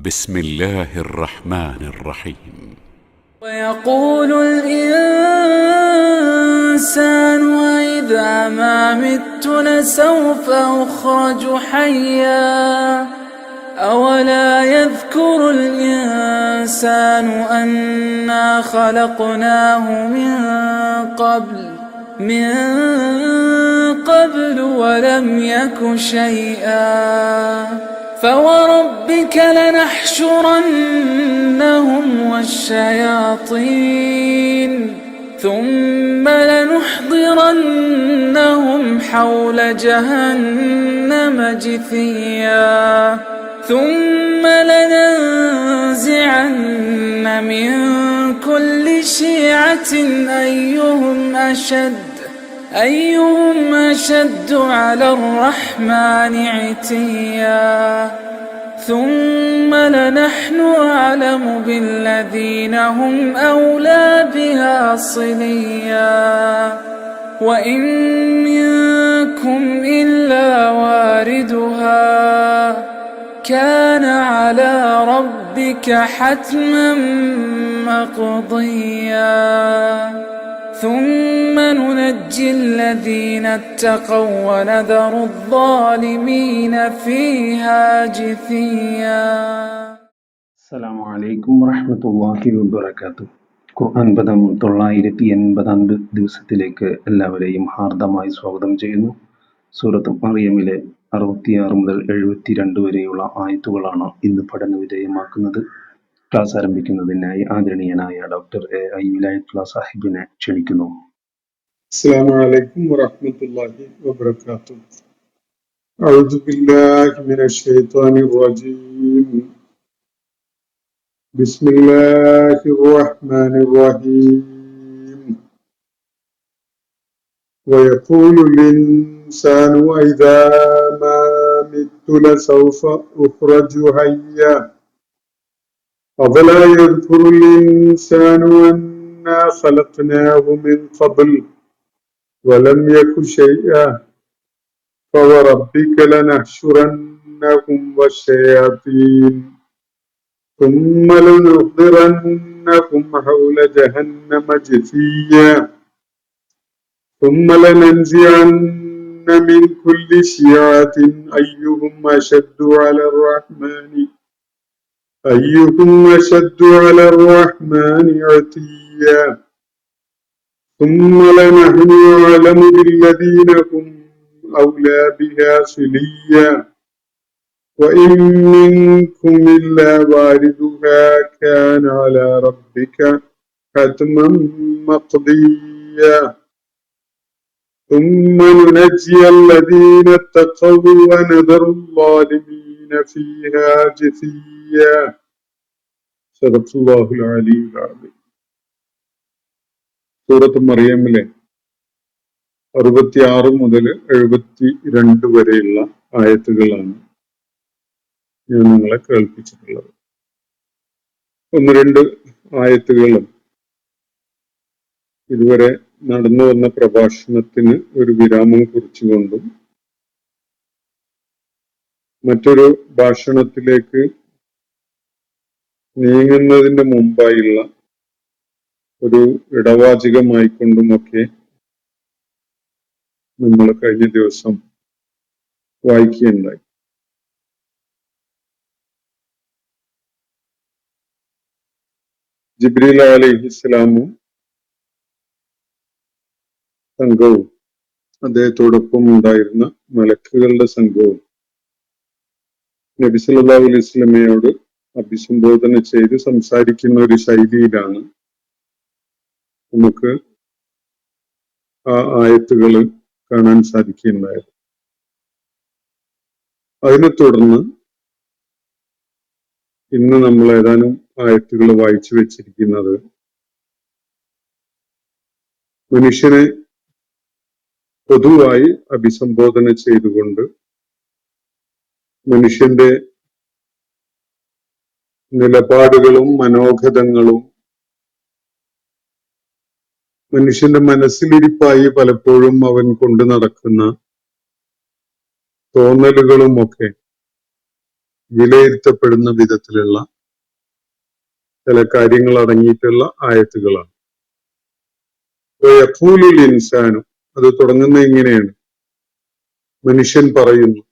بسم الله الرحمن الرحيم. ويقول الإنسان أإذا ما مت لسوف أخرج حيا أولا يذكر الإنسان أنا خلقناه من قبل ولم يك شيئا فوربك لنحشرنهم والشياطين ثم لنحضرنهم حول جهنم جثيا ثم لننزعن من كل شيعة أيهم أشد على الرحمن عتيا ثم لنحن أعلم بالذين هم أولى بها صليا وإن منكم إلا واردها كان على ربك حتما مقضيا ثم ننجي الذين اتقوا ونذر الظالمين فيها جثيا. السلام عليكم ورحمة الله وبركاته. ഖുർആൻ പദം 980 ദിവസത്തിലേക്ക് എല്ലാവരെയും ഹാർദമായി സ്വാഗതം ചെയ്യുന്നു. സൂറത്ത് മറിയമിലെ 66 മുതൽ 72 വരെയുള്ള ആയത്തുകളാണ് ഇന്ന് പഠന വിധേയമാക്കുന്നത്. ക്ലാസ് ആരംഭിക്കുന്നതിനായി ആദരണീയനായ ഡോക്ടർ എ വിലായത്തുള്ള സാഹിബിനെ ക്ഷണിക്കുന്നു. السلام عليكم ورحمة الله وبركاته. أعوذ بالله من الشيطان الرجيم. بسم الله الرحمن الرحيم. ويقول الإنسان إذا ما مت لسوف أخرج حيا أولا يذكر الإنسان أنا خلقناه من قبل ولم يك شيئا فوربك لنحشرنهم والشياطين ثم لنحضرنهم حول جهنم جثيا ثم لننزعن من كل شيعة أيهم أشد على الرحمن عتيا ثم لنحن أعلم بالذين هم أولى بها صليا وإن منكم إلا واردها كان على ربك حتما مقضيا ثم ننجي الذين اتقوا ونذر الظالمين فيها جثيا. صدق الله العلي العظيم. സൂറത്ത് മറിയമിലെ 66 മുതൽ 72 വരെയുള്ള ആയത്തുകളാണ് ഞാൻ നിങ്ങളെ കേൾപ്പിച്ചിട്ടുള്ളത്. 1-2 ആയത്തുകളും ഇതുവരെ നടന്നു വന്ന പ്രഭാഷണത്തിന് ഒരു വിരാമം കുറിച്ചുകൊണ്ടും മറ്റൊരു ഭാഷണത്തിലേക്ക് നീങ്ങുന്നതിന് മുമ്പായുള്ള ഒരു ഇടവാചകമായിക്കൊണ്ടുമൊക്കെ നമ്മൾ കഴിഞ്ഞ ദിവസം വായിക്കുകയുണ്ടായി. ജിബ്രീൽ അലൈഹിസ്സലാമും സംഘവും അദ്ദേഹത്തോടൊപ്പം ഉണ്ടായിരുന്ന മലക്കുകളുടെ സംഘവും നബി സല്ലല്ലാഹു അലൈഹി വസല്ലമയോട് അഭിസംബോധന ചെയ്ത് സംസാരിക്കുന്ന ഒരു ശൈലിയിലാണ് നമുക്ക് ആ ആയത്തുകൾ കാണാൻ സാധിക്കുകയുണ്ടായത്. അതിനെ തുടർന്ന് ഇന്ന് നമ്മൾ ഏതാനും ആയത്തുകൾ വായിച്ചു വെച്ചിരിക്കുന്നത് മനുഷ്യനെ പൊതുവായി അഭിസംബോധന ചെയ്തുകൊണ്ട് മനുഷ്യന്റെ നിലപാടുകളും മനോഗതങ്ങളും മനുഷ്യന്റെ മനസ്സിലിരിപ്പായി പലപ്പോഴും അവൻ കൊണ്ടു നടക്കുന്ന തോന്നലുകളുമൊക്കെ വിലയിരുത്തപ്പെടുന്ന വിധത്തിലുള്ള ചില കാര്യങ്ങൾ അടങ്ങിയിട്ടുള്ള ആയത്തുകളാണ്. യഖൂലുൽ ഇൻസാനു, അത് തുടങ്ങുന്നത് ഇങ്ങനെയാണ്: മനുഷ്യൻ പറയുന്നു.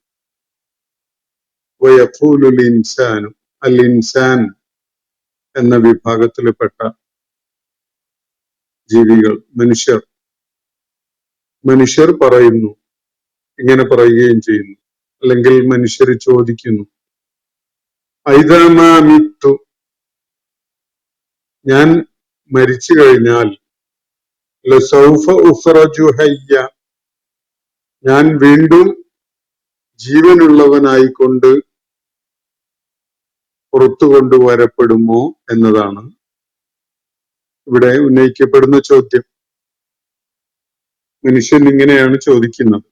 വയഖൂലുൽ ഇൻസാനു, അൽ ഇൻസാൻ എന്ന വിഭാഗത്തിൽപ്പെട്ട ജീവികൾ, മനുഷ്യർ പറയുന്നു, ഇങ്ങനെ പറയുകയും ചെയ്യുന്നു. അല്ലെങ്കിൽ മനുഷ്യർ ചോദിക്കുന്നു: ഐദാ മിത്തു, ഞാൻ മരിച്ചു കഴിഞ്ഞാൽ, ലസൗഫ ഉഖ്റജു ഹയ്യ, ഞാൻ വീണ്ടും ജീവനുള്ളവനായിക്കൊണ്ട് പുറത്തു കൊണ്ടുവരപ്പെടുമോ എന്നതാണ് ഇവിടെ ഉന്നയിക്കപ്പെടുന്ന ചോദ്യം. മനുഷ്യൻ ഇങ്ങനെയാണ് ചോദിക്കുന്നത്: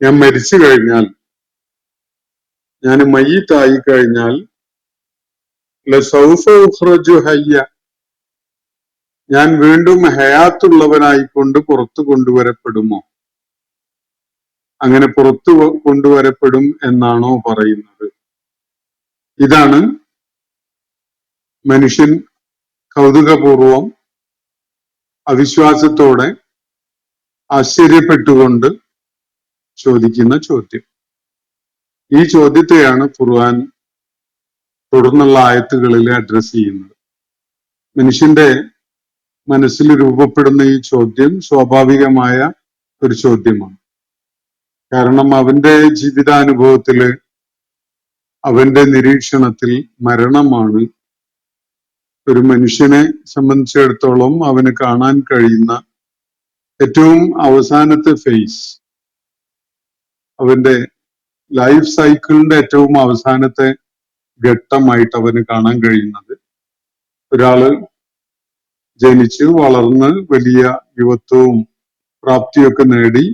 ഞാൻ മരിച്ചു കഴിഞ്ഞാൽ, ഞാൻ മയ്യിത്തായി കഴിഞ്ഞാൽ, ലസൗഫ ഉഖ്റജു ഹയ്യ, ഞാൻ വീണ്ടും ഹയാത്തുള്ളവനായിക്കൊണ്ട് പുറത്തു കൊണ്ടുവരപ്പെടുമോ? അങ്ങനെ പുറത്തു കൊണ്ടുവരപ്പെടും എന്നാണോ പറയുന്നത്? ഇതാണ് മനുഷ്യൻ കൗതുകപൂർവം അവിശ്വാസത്തോടെ ആശ്ചര്യപ്പെട്ടുകൊണ്ട് ചോദിക്കുന്ന ചോദ്യം. ഈ ചോദ്യത്തെയാണ് ഖുർആൻ തുടർന്നുള്ള ആയത്തുകളിൽ അഡ്രസ് ചെയ്യുന്നത്. മനുഷ്യന്റെ മനസ്സിൽ രൂപപ്പെടുന്ന ഈ ചോദ്യം സ്വാഭാവികമായ ഒരു ചോദ്യമാണ്. കാരണം അവന്റെ ജീവിതാനുഭവത്തില്, അവന്റെ നിരീക്ഷണത്തിൽ മരണമാണ് ഒരു മനുഷ്യനെ സംബന്ധിച്ചിടത്തോളം അവന് കാണാൻ കഴിയുന്ന ഏറ്റവും അവസാനത്തെ ഫേസ്, അവന്റെ ലൈഫ് സൈക്കിളിന്റെ ഏറ്റവും അവസാനത്തെ ഘട്ടമായിട്ട് അവന് കാണാൻ കഴിയുന്നത്, ഒരാള് ജനിച്ച് വളർന്ന് വലിയ യുവത്വവും പ്രാപ്തിയൊക്കെ നേടി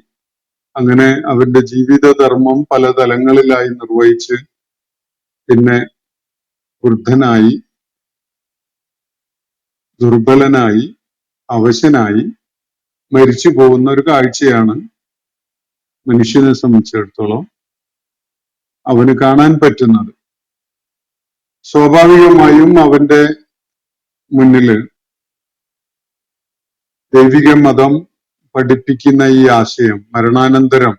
അങ്ങനെ അവന്റെ ജീവിതധർമ്മം പല തലങ്ങളിലായി നിർവഹിച്ച് പിന്നെ വൃദ്ധനായി, ദുർബലനായി, അവശനായി മരിച്ചു പോകുന്ന ഒരു കാഴ്ചയാണ് മനുഷ്യനെ സംബന്ധിച്ചിടത്തോളം അവന് കാണാൻ പറ്റുന്നത്. സ്വാഭാവികമായും അവന്റെ മുന്നില് ദൈവിക മതം പഠിപ്പിക്കുന്ന ഈ ആശയം, മരണാനന്തരം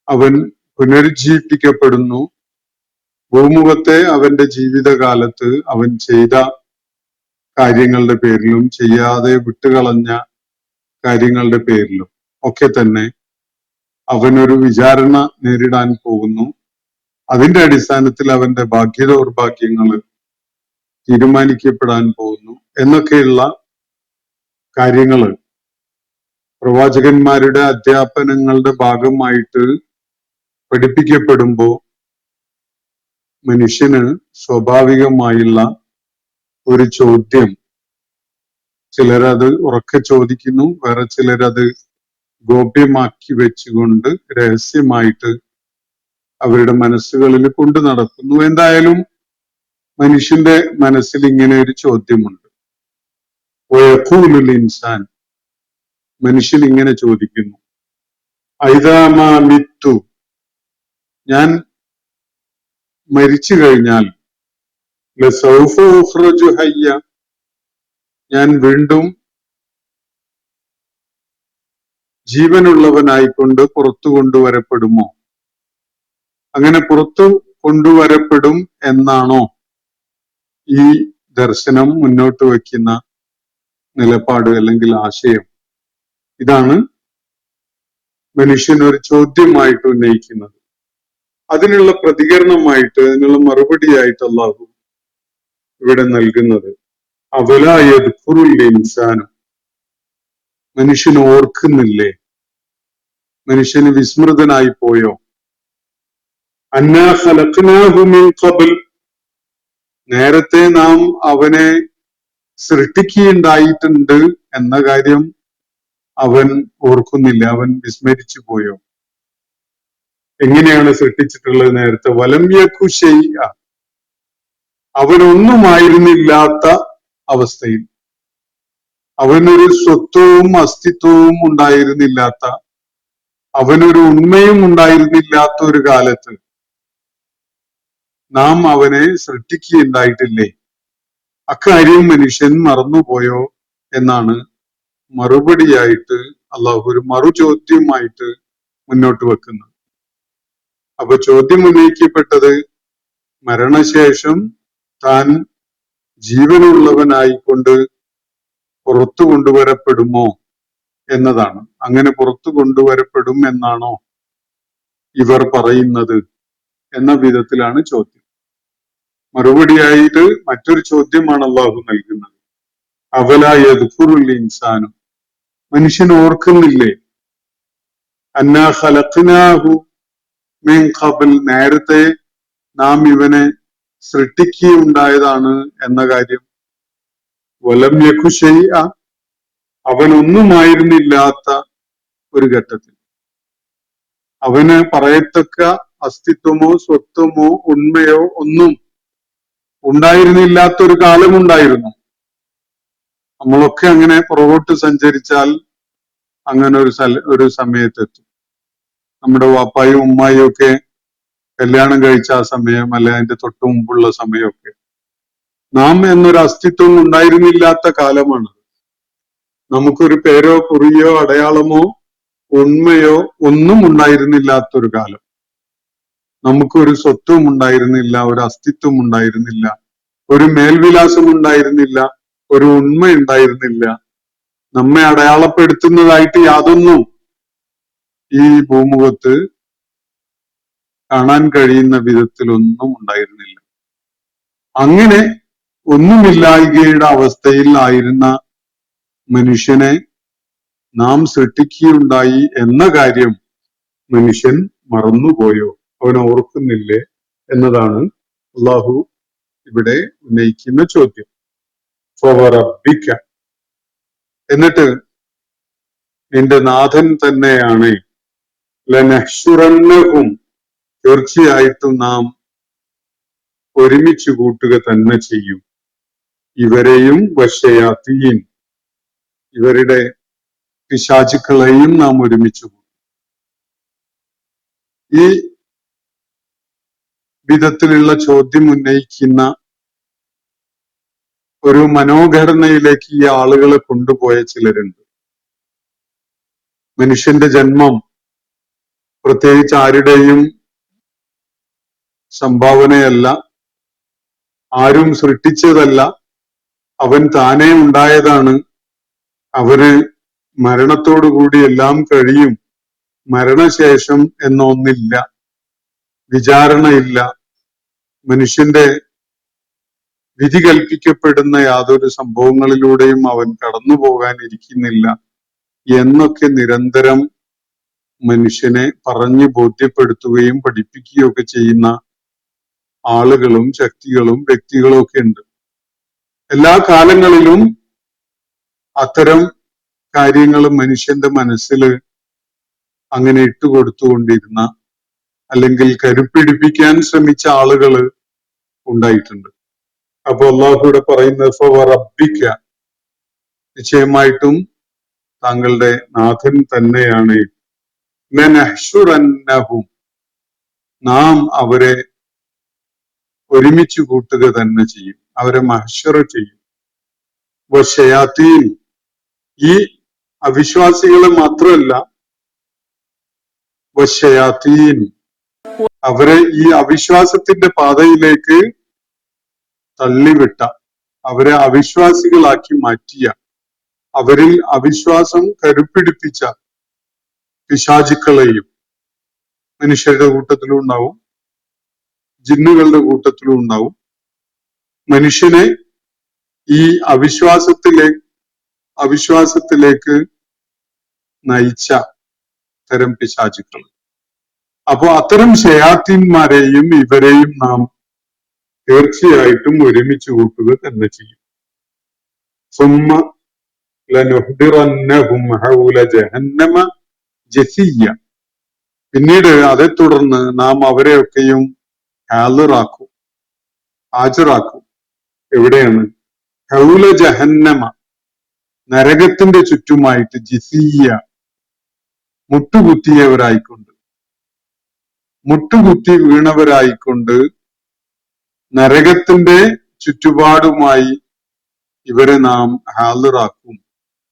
അവൻ പുനരുജ്ജീവിപ്പിക്കപ്പെടുന്നു, ഭൂമുഖത്തെ അവന്റെ ജീവിതകാലത്ത് അവൻ ചെയ്ത കാര്യങ്ങളുടെ പേരിലും ചെയ്യാതെ വിട്ടുകളഞ്ഞ കാര്യങ്ങളുടെ പേരിലും ഒക്കെ തന്നെ അവനൊരു വിചാരണ നേരിടാൻ പോകുന്നു. അതിന്റെ അടിസ്ഥാനത്തിൽ അവന്റെ ഭാഗ്യദൗർഭാഗ്യങ്ങൾ തീരുമാനിക്കപ്പെടാൻ പോകുന്നു എന്നൊക്കെയുള്ള കാര്യങ്ങള് പ്രവാചകന്മാരുടെ അധ്യാപനങ്ങളുടെ ഭാഗമായിട്ട് പഠിപ്പിക്കപ്പെടുമ്പോൾ മനുഷ്യന് സ്വാഭാവികമായുള്ള ഒരു ചോദ്യം, ചിലരത് ഉറക്കെ ചോദിക്കുന്നു, വേറെ ചിലരത് ഗോപ്യമാക്കി വെച്ചുകൊണ്ട് രഹസ്യമായിട്ട് അവരുടെ മനസ്സുകളിൽ കൊണ്ടു നടക്കുന്നു. എന്തായാലും മനുഷ്യന്റെ മനസ്സിൽ ഇങ്ങനെ ഒരു ചോദ്യമുണ്ട്. വയഖൂലുൽ ഇൻസാൻ, മനുഷ്യൻ ഇങ്ങനെ ചോദിക്കുന്നു: ഐദാ മിത്തു, ഞാൻ മരിച്ചു കഴിഞ്ഞാൽ, ലസൗഫ ഉഖ്റജു ഹയ്യ, ഞാൻ വീണ്ടും ജീവനുള്ളവനായിക്കൊണ്ട് പുറത്തു കൊണ്ടുവരപ്പെടുമോ? അങ്ങനെ പുറത്തു കൊണ്ടുവരപ്പെടും എന്നാണോ ഈ ദർശനം മുന്നോട്ട് വയ്ക്കുന്ന നിലപാട് അല്ലെങ്കിൽ ആശയം? ഇതാണ് മനുഷ്യൻ ഒരു ചോദ്യമായിട്ട് ഉന്നയിക്കുന്നത്. അതിനുള്ള പ്രതികരണമായിട്ട്, അതിനുള്ള മറുപടിയായിട്ട് അല്ലാഹു ഇവിടെ നൽകുന്നത് അവലാ യദ്കുറുൽ ഇൻസാനു, മനുഷ്യൻ ഓർക്കുന്നില്ലേ, മനുഷ്യന് വിസ്മൃതനായി പോയോ? അന്നാ ഖലഖ്നാഹു മിൻ ഖബൽ, നേരത്തെ നാം അവനെ സൃഷ്ടിക്കുകയുണ്ടായിട്ടുണ്ട് എന്ന കാര്യം അവൻ ഓർക്കുന്നില്ല, അവൻ വിസ്മരിച്ചു പോയോ? എങ്ങനെയാണ് സൃഷ്ടിച്ചിട്ടുള്ളത് നേരത്തെ? വലം യകു ശൈഅ, അവനൊന്നുമായിരുന്നില്ലാത്ത അവസ്ഥയിൽ, അവനൊരു സ്വത്വവും അസ്തിത്വവും ഉണ്ടായിരുന്നില്ലാത്ത അവനൊരു ഉണ്മയും ഉണ്ടായിരുന്നില്ലാത്ത ഒരു കാലത്ത് നാം അവനെ സൃഷ്ടിക്കുകയുണ്ടായിട്ടില്ലേ? അക്കാര്യം മനുഷ്യൻ മറന്നുപോയോ എന്നാണ് മറുപടിയായിട്ട് അള്ളാഹു ഒരു മറുചോദ്യമായിട്ട് മുന്നോട്ട് വെക്കുന്നത്. അപ്പൊ ചോദ്യം ഉന്നയിക്കപ്പെട്ടത് മരണശേഷം താൻ ജീവനുള്ളവനായിക്കൊണ്ട് പുറത്തു കൊണ്ടുവരപ്പെടുമോ എന്നതാണ്. അങ്ങനെ പുറത്തു കൊണ്ടുവരപ്പെടും എന്നാണോ ഇവർ പറയുന്നത് എന്ന വിധത്തിലാണ് ചോദ്യം. മറുപടിയായിട്ട് മറ്റൊരു ചോദ്യമാണ് അള്ളാഹു നൽകുന്നത്. അവലാ യദ്കുറുൽ ഇൻസാനു, മനുഷ്യൻ ഓർക്കുന്നില്ലേ? അന്നാ ഖലഖ്നാഹു മിൻ ഖബൽ, നേരത്തെ നാം ഇവനെ സൃഷ്ടിക്കുകയുണ്ടായതാണ് എന്ന കാര്യം. വലം യകു ശൈഅ, അവനൊന്നുമായിരുന്നില്ലാത്ത ഒരു ഘട്ടത്തിൽ. അവന് പറയത്തക്ക അസ്തിത്വമോ സ്വത്വമോ ഉണ്മയോ ഒന്നും ഉണ്ടായിരുന്നില്ലാത്ത ഒരു കാലമുണ്ടായിരുന്നു. നമ്മളൊക്കെ അങ്ങനെ പുറകോട്ട് സഞ്ചരിച്ചാൽ അങ്ങനെ ഒരു സമയത്തെത്തും. നമ്മുടെ വാപ്പായും ഉമ്മായും ഒക്കെ കല്യാണം കഴിച്ച ആ സമയം, അല്ലെ അതിന്റെ തൊട്ട് മുമ്പുള്ള സമയമൊക്കെ നാം എന്നൊരു അസ്തിത്വം ഉണ്ടായിരുന്നില്ലാത്ത കാലമാണ്. നമുക്കൊരു പേരോ കുറിയോ അടയാളമോ ഉണ്മയോ ഒന്നും ഉണ്ടായിരുന്നില്ലാത്തൊരു കാലം. നമുക്കൊരു സ്വത്വം ഉണ്ടായിരുന്നില്ല, ഒരു അസ്തിത്വം ഉണ്ടായിരുന്നില്ല, ഒരു മേൽവിലാസം ഉണ്ടായിരുന്നില്ല, ഒരു ഉണ്മ ഉണ്ടായിരുന്നില്ല. നമ്മെ അടയാളപ്പെടുത്തുന്നതായിട്ട് യാതൊന്നും ഈ ഭൂമുഖത്ത് കാണാൻ കഴിയുന്ന വിധത്തിലൊന്നും ഉണ്ടായിരുന്നില്ല. അങ്ങനെ ഒന്നുമില്ലായ്കയുടെ അവസ്ഥയിൽ ആയിരുന്ന മനുഷ്യനെ നാം സൃഷ്ടിക്കുകയുണ്ടായി എന്ന കാര്യം മനുഷ്യൻ മറന്നുപോയോ, അവൻ ഓർക്കുന്നില്ലേ എന്നതാണ് അള്ളാഹു ഇവിടെ ഉന്നയിക്കുന്ന ചോദ്യം. ഫവറബ്ബിക, എന്നിട്ട് നിന്റെ നാഥൻ തന്നെയാണ്, ലനഹ്ശുറന്നഹും, തീർച്ചയായിട്ടും നാം ഒരുമിച്ച് കൂട്ടുക തന്നെ ചെയ്യും, ഇവരെയും വശയാത്തീൻ, ഇവരുടെ പിശാചുക്കളെയും നാം ഒരുമിച്ച് കൂട്ടും. ഈ വിധത്തിലുള്ള ചോദ്യം ഉന്നയിക്കുന്ന ഒരു മനോഘടനയിലേക്ക് ഈ ആളുകളെ കൊണ്ടുപോയ ചിലരുണ്ട്. മനുഷ്യന്റെ ജന്മം പ്രത്യേകിച്ച് ആരുടെയും സംഭാവനയല്ല, ആരും സൃഷ്ടിച്ചതല്ല, അവൻ താനേ ഉണ്ടായതാണ്. അവര് മരണത്തോടുകൂടി എല്ലാം കഴിയും, മരണശേഷം എന്നൊന്നില്ല, വിചാരണയില്ല, മനുഷ്യന്റെ വിധി കൽപ്പിക്കപ്പെടുന്ന യാതൊരു സംഭവങ്ങളിലൂടെയും അവൻ കടന്നു പോകാനിരിക്കുന്നില്ല എന്നൊക്കെ നിരന്തരം മനുഷ്യനെ പറഞ്ഞു ബോധ്യപ്പെടുത്തുകയും പഠിപ്പിക്കുകയും ഒക്കെ ചെയ്യുന്ന ആളുകളും ശക്തികളും വ്യക്തികളും ഒക്കെ ഉണ്ട്. എല്ലാ കാലങ്ങളിലും അത്തരം കാര്യങ്ങൾ മനുഷ്യന്റെ മനസ്സിൽ അങ്ങനെ ഇട്ടുകൊടുത്തുകൊണ്ടിരുന്ന അല്ലെങ്കിൽ കരുപ്പിടിപ്പിക്കാൻ ശ്രമിച്ച ആളുകൾ ഉണ്ടായിട്ടുണ്ട്. അപ്പൊ അള്ളാഹുവിടെ പറയുന്നത് ഫവറബ്ബിക, നിശ്ചയമായിട്ടും താങ്കളുടെ നാഥൻ തന്നെയാണ്, ലനഹ്ശുറന്നഹും, നാം അവരെ ഒരുമിച്ച് കൂട്ടുക തന്നെ ചെയ്യും, അവരെ മഹ്ശറ ചെയ്യും. വശയാത്തീൻ, ഈ അവിശ്വാസികളെ മാത്രമല്ല, വശയാത്തീൻ, അവരെ ഈ അവിശ്വാസത്തിന്റെ പാതയിലേക്ക് തള്ളിവിട്ട, അവരെ അവിശ്വാസികളാക്കി മാറ്റിയ, അവരിൽ അവിശ്വാസം കരുപ്പിടിപ്പിച്ച പിശാചുക്കളെയും, മനുഷ്യരുടെ കൂട്ടത്തിലും ഉണ്ടാവും, ജിന്നുകളുടെ കൂട്ടത്തിലും ഉണ്ടാവും, മനുഷ്യനെ ഈ അവിശ്വാസത്തിലേക്ക് നയിച്ച തരം പിശാചുക്കൾ. അപ്പോ അത്തരം ശയാത്തീന്മാരെയും ഇവരെയും നാം തീർച്ചയായിട്ടും ഒരുമിച്ച് കൂട്ടുക തന്നെ ചെയ്യും. സുമ്മ ലനുഹ്ദിറന്നഹും ഹൗല ജഹന്നമ ജസിയ്യ, പിന്നീട് അതേ തുടർന്ന് നാം അവരെയൊക്കെയും ഹാജറാക്കും. എവിടെയാണ്? ഹൗല ജഹന്നമ, നരകത്തിന്റെ ചുറ്റുമായിട്ട്, ജിസിയ്യ, മുട്ടുകുത്തി വീണവരായിക്കൊണ്ട് നരകത്തിന്റെ ചുറ്റുപാടുമായി ഇവരെ നാം ഹാളിറാക്കും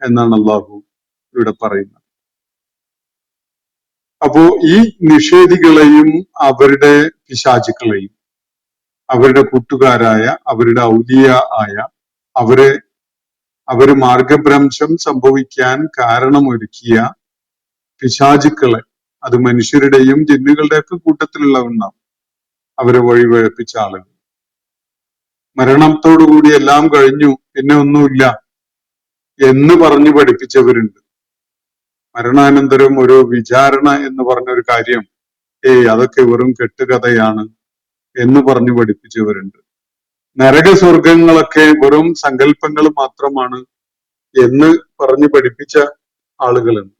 എന്നാണ് അള്ളാഹു ഇവിടെ പറയുന്നത്. അപ്പോ ഈ നിഷേധികളെയും അവരുടെ പിശാചുക്കളെയും അവരുടെ കൂട്ടുകാരായ അവരുടെ ഔലിയ ആയ അവര് മാർഗഭ്രംശം സംഭവിക്കാൻ കാരണമൊരുക്കിയ പിശാചുക്കളെ, അത് മനുഷ്യരുടെയും ജിന്നുകളുടെയൊക്കെ കൂട്ടത്തിലുള്ളവരുണ്ടാവും, അവരെ വഴിപഴപ്പിച്ച ആളുകൾ. മരണത്തോടുകൂടി എല്ലാം കഴിഞ്ഞു, പിന്നെ ഒന്നുമില്ല എന്ന് പറഞ്ഞു പഠിപ്പിച്ചവരുണ്ട്. മരണാനന്തരം ഒരു വിചാരണ എന്ന് പറഞ്ഞൊരു കാര്യം, അതൊക്കെ വെറും കെട്ടുകഥയാണ് എന്ന് പറഞ്ഞു പഠിപ്പിച്ചവരുണ്ട്. നരകസ്വർഗങ്ങളൊക്കെ വെറും സങ്കല്പങ്ങൾ മാത്രമാണ് എന്ന് പറഞ്ഞു പഠിപ്പിച്ച ആളുകളുണ്ട്.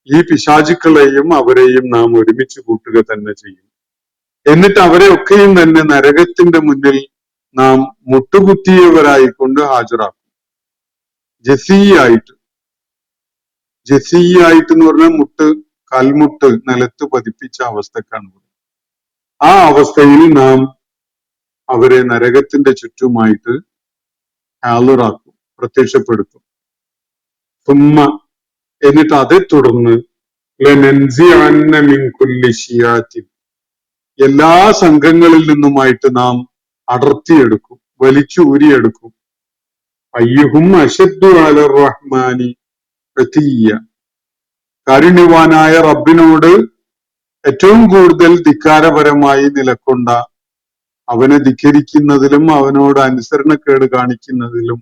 ഈ പിശാചുക്കളെയും അവരെയും നാം ഒരുമിച്ച് കൂട്ടുക തന്നെ ചെയ്യും. എന്നിട്ട് അവരെ ഒക്കെയും തന്നെ നരകത്തിന്റെ മുന്നിൽ നാം മുട്ടുകുത്തിയവരായിക്കൊണ്ട് ഹാജരാക്കും. ജസീയായിട്ട് എന്ന് പറഞ്ഞാൽ കാൽമുട്ട് നിലത്ത് പതിപ്പിച്ച അവസ്ഥക്കാണ്. ആ അവസ്ഥയിൽ നാം അവരെ നരകത്തിന്റെ ചുറ്റുമായിട്ട് ഹാളിറാക്കും, പ്രത്യക്ഷപ്പെടുത്തും. എന്നിട്ട് അതേ തുടർന്ന് എല്ലാ സംഘങ്ങളിൽ നിന്നുമായിട്ട് നാം അടർത്തിയെടുക്കും, വലിച്ചൂരിയെടുക്കും. അയ്യുഹും അശദ്ദു അലർ റഹ്മാനി പ്രതീയ, കാരുണ്യവാനായ റബ്ബിനോട് ഏറ്റവും കൂടുതൽ ധിക്കാരപരമായി നിലക്കൊണ്ട, അവനെ ധിക്കരിക്കുന്നതിലും അവനോട് അനുസരണക്കേട് കാണിക്കുന്നതിലും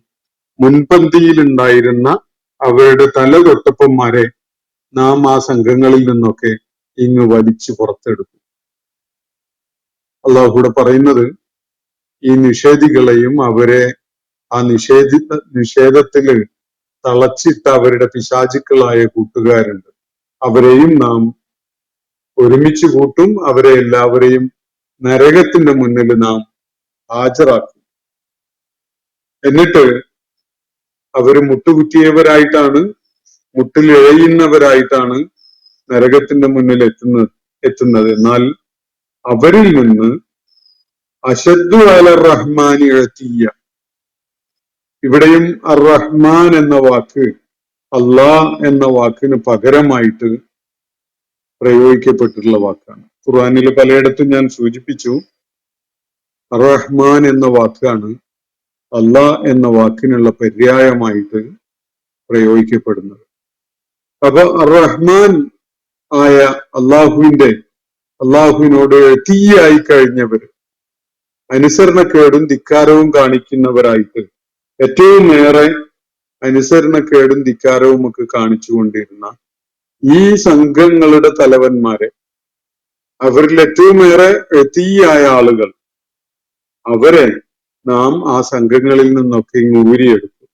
മുൻപന്തിയിലുണ്ടായിരുന്ന അവരുടെ തലതൊട്ടപ്പന്മാരെ നാം ആ സംഘങ്ങളിൽ നിന്നൊക്കെ ഇങ്ങ് വലിച്ചു പുറത്തെടുക്കും. അള്ളാഹുവിടെ പറയുന്നത്, ഈ നിഷേധികളെയും അവരെ ആ നിഷേധത്തില് തളച്ചിട്ട അവരുടെ പിശാചുക്കളായ കൂട്ടുകാരുണ്ട്, അവരെയും നാം ഒരുമിച്ച് കൂട്ടും. അവരെ എല്ലാവരെയും നരകത്തിന്റെ മുന്നിൽ നാം ഹാജരാക്കും. എന്നിട്ട് അവര് മുട്ടുകുത്തിയവരായിട്ടാണ്, മുട്ടിലിഴയുന്നവരായിട്ടാണ് നരകത്തിന്റെ മുന്നിൽ എത്തുന്നത്. എന്നാൽ അവരിൽ നിന്ന് അശദ്ദു അലർ റഹ്മാനി എത്തിയ, ഇവിടെയും അർ റഹ്മാൻ എന്ന വാക്ക് അള്ളാഹ് എന്ന വാക്കിന് പകരമായിട്ട് പ്രയോഗിക്കപ്പെട്ടിട്ടുള്ള വാക്കാണ്. ഖുർആനിൽ പലയിടത്തും ഞാൻ സൂചിപ്പിച്ചു, അർ റഹ്മാൻ എന്ന വാക്കാണ് അള്ളാഹ് എന്ന വാക്കിനുള്ള പര്യായമായിട്ട് പ്രയോഗിക്കപ്പെടുന്നത്. അപ്പൊ അർ റഹ്മാൻ ആയ അള്ളാഹുവിനോട് തീയായി കഴിഞ്ഞവർ, അനുസരണക്കേടും ധിക്കാരവും കാണിക്കുന്നവരായിട്ട്, ഏറ്റവും ഏറെ അനുസരണക്കേടും ധിക്കാരവും ഒക്കെ കാണിച്ചുകൊണ്ടിരുന്ന ഈ സംഘങ്ങളുടെ തലവന്മാരെ, അവരിൽ ഏറ്റവും ഏറെ തീയായ ആളുകൾ, അവരെ നാം ആ സംഘങ്ങളിൽ നിന്നൊക്കെ ഇങ്ങ് ഊരിയെടുക്കും.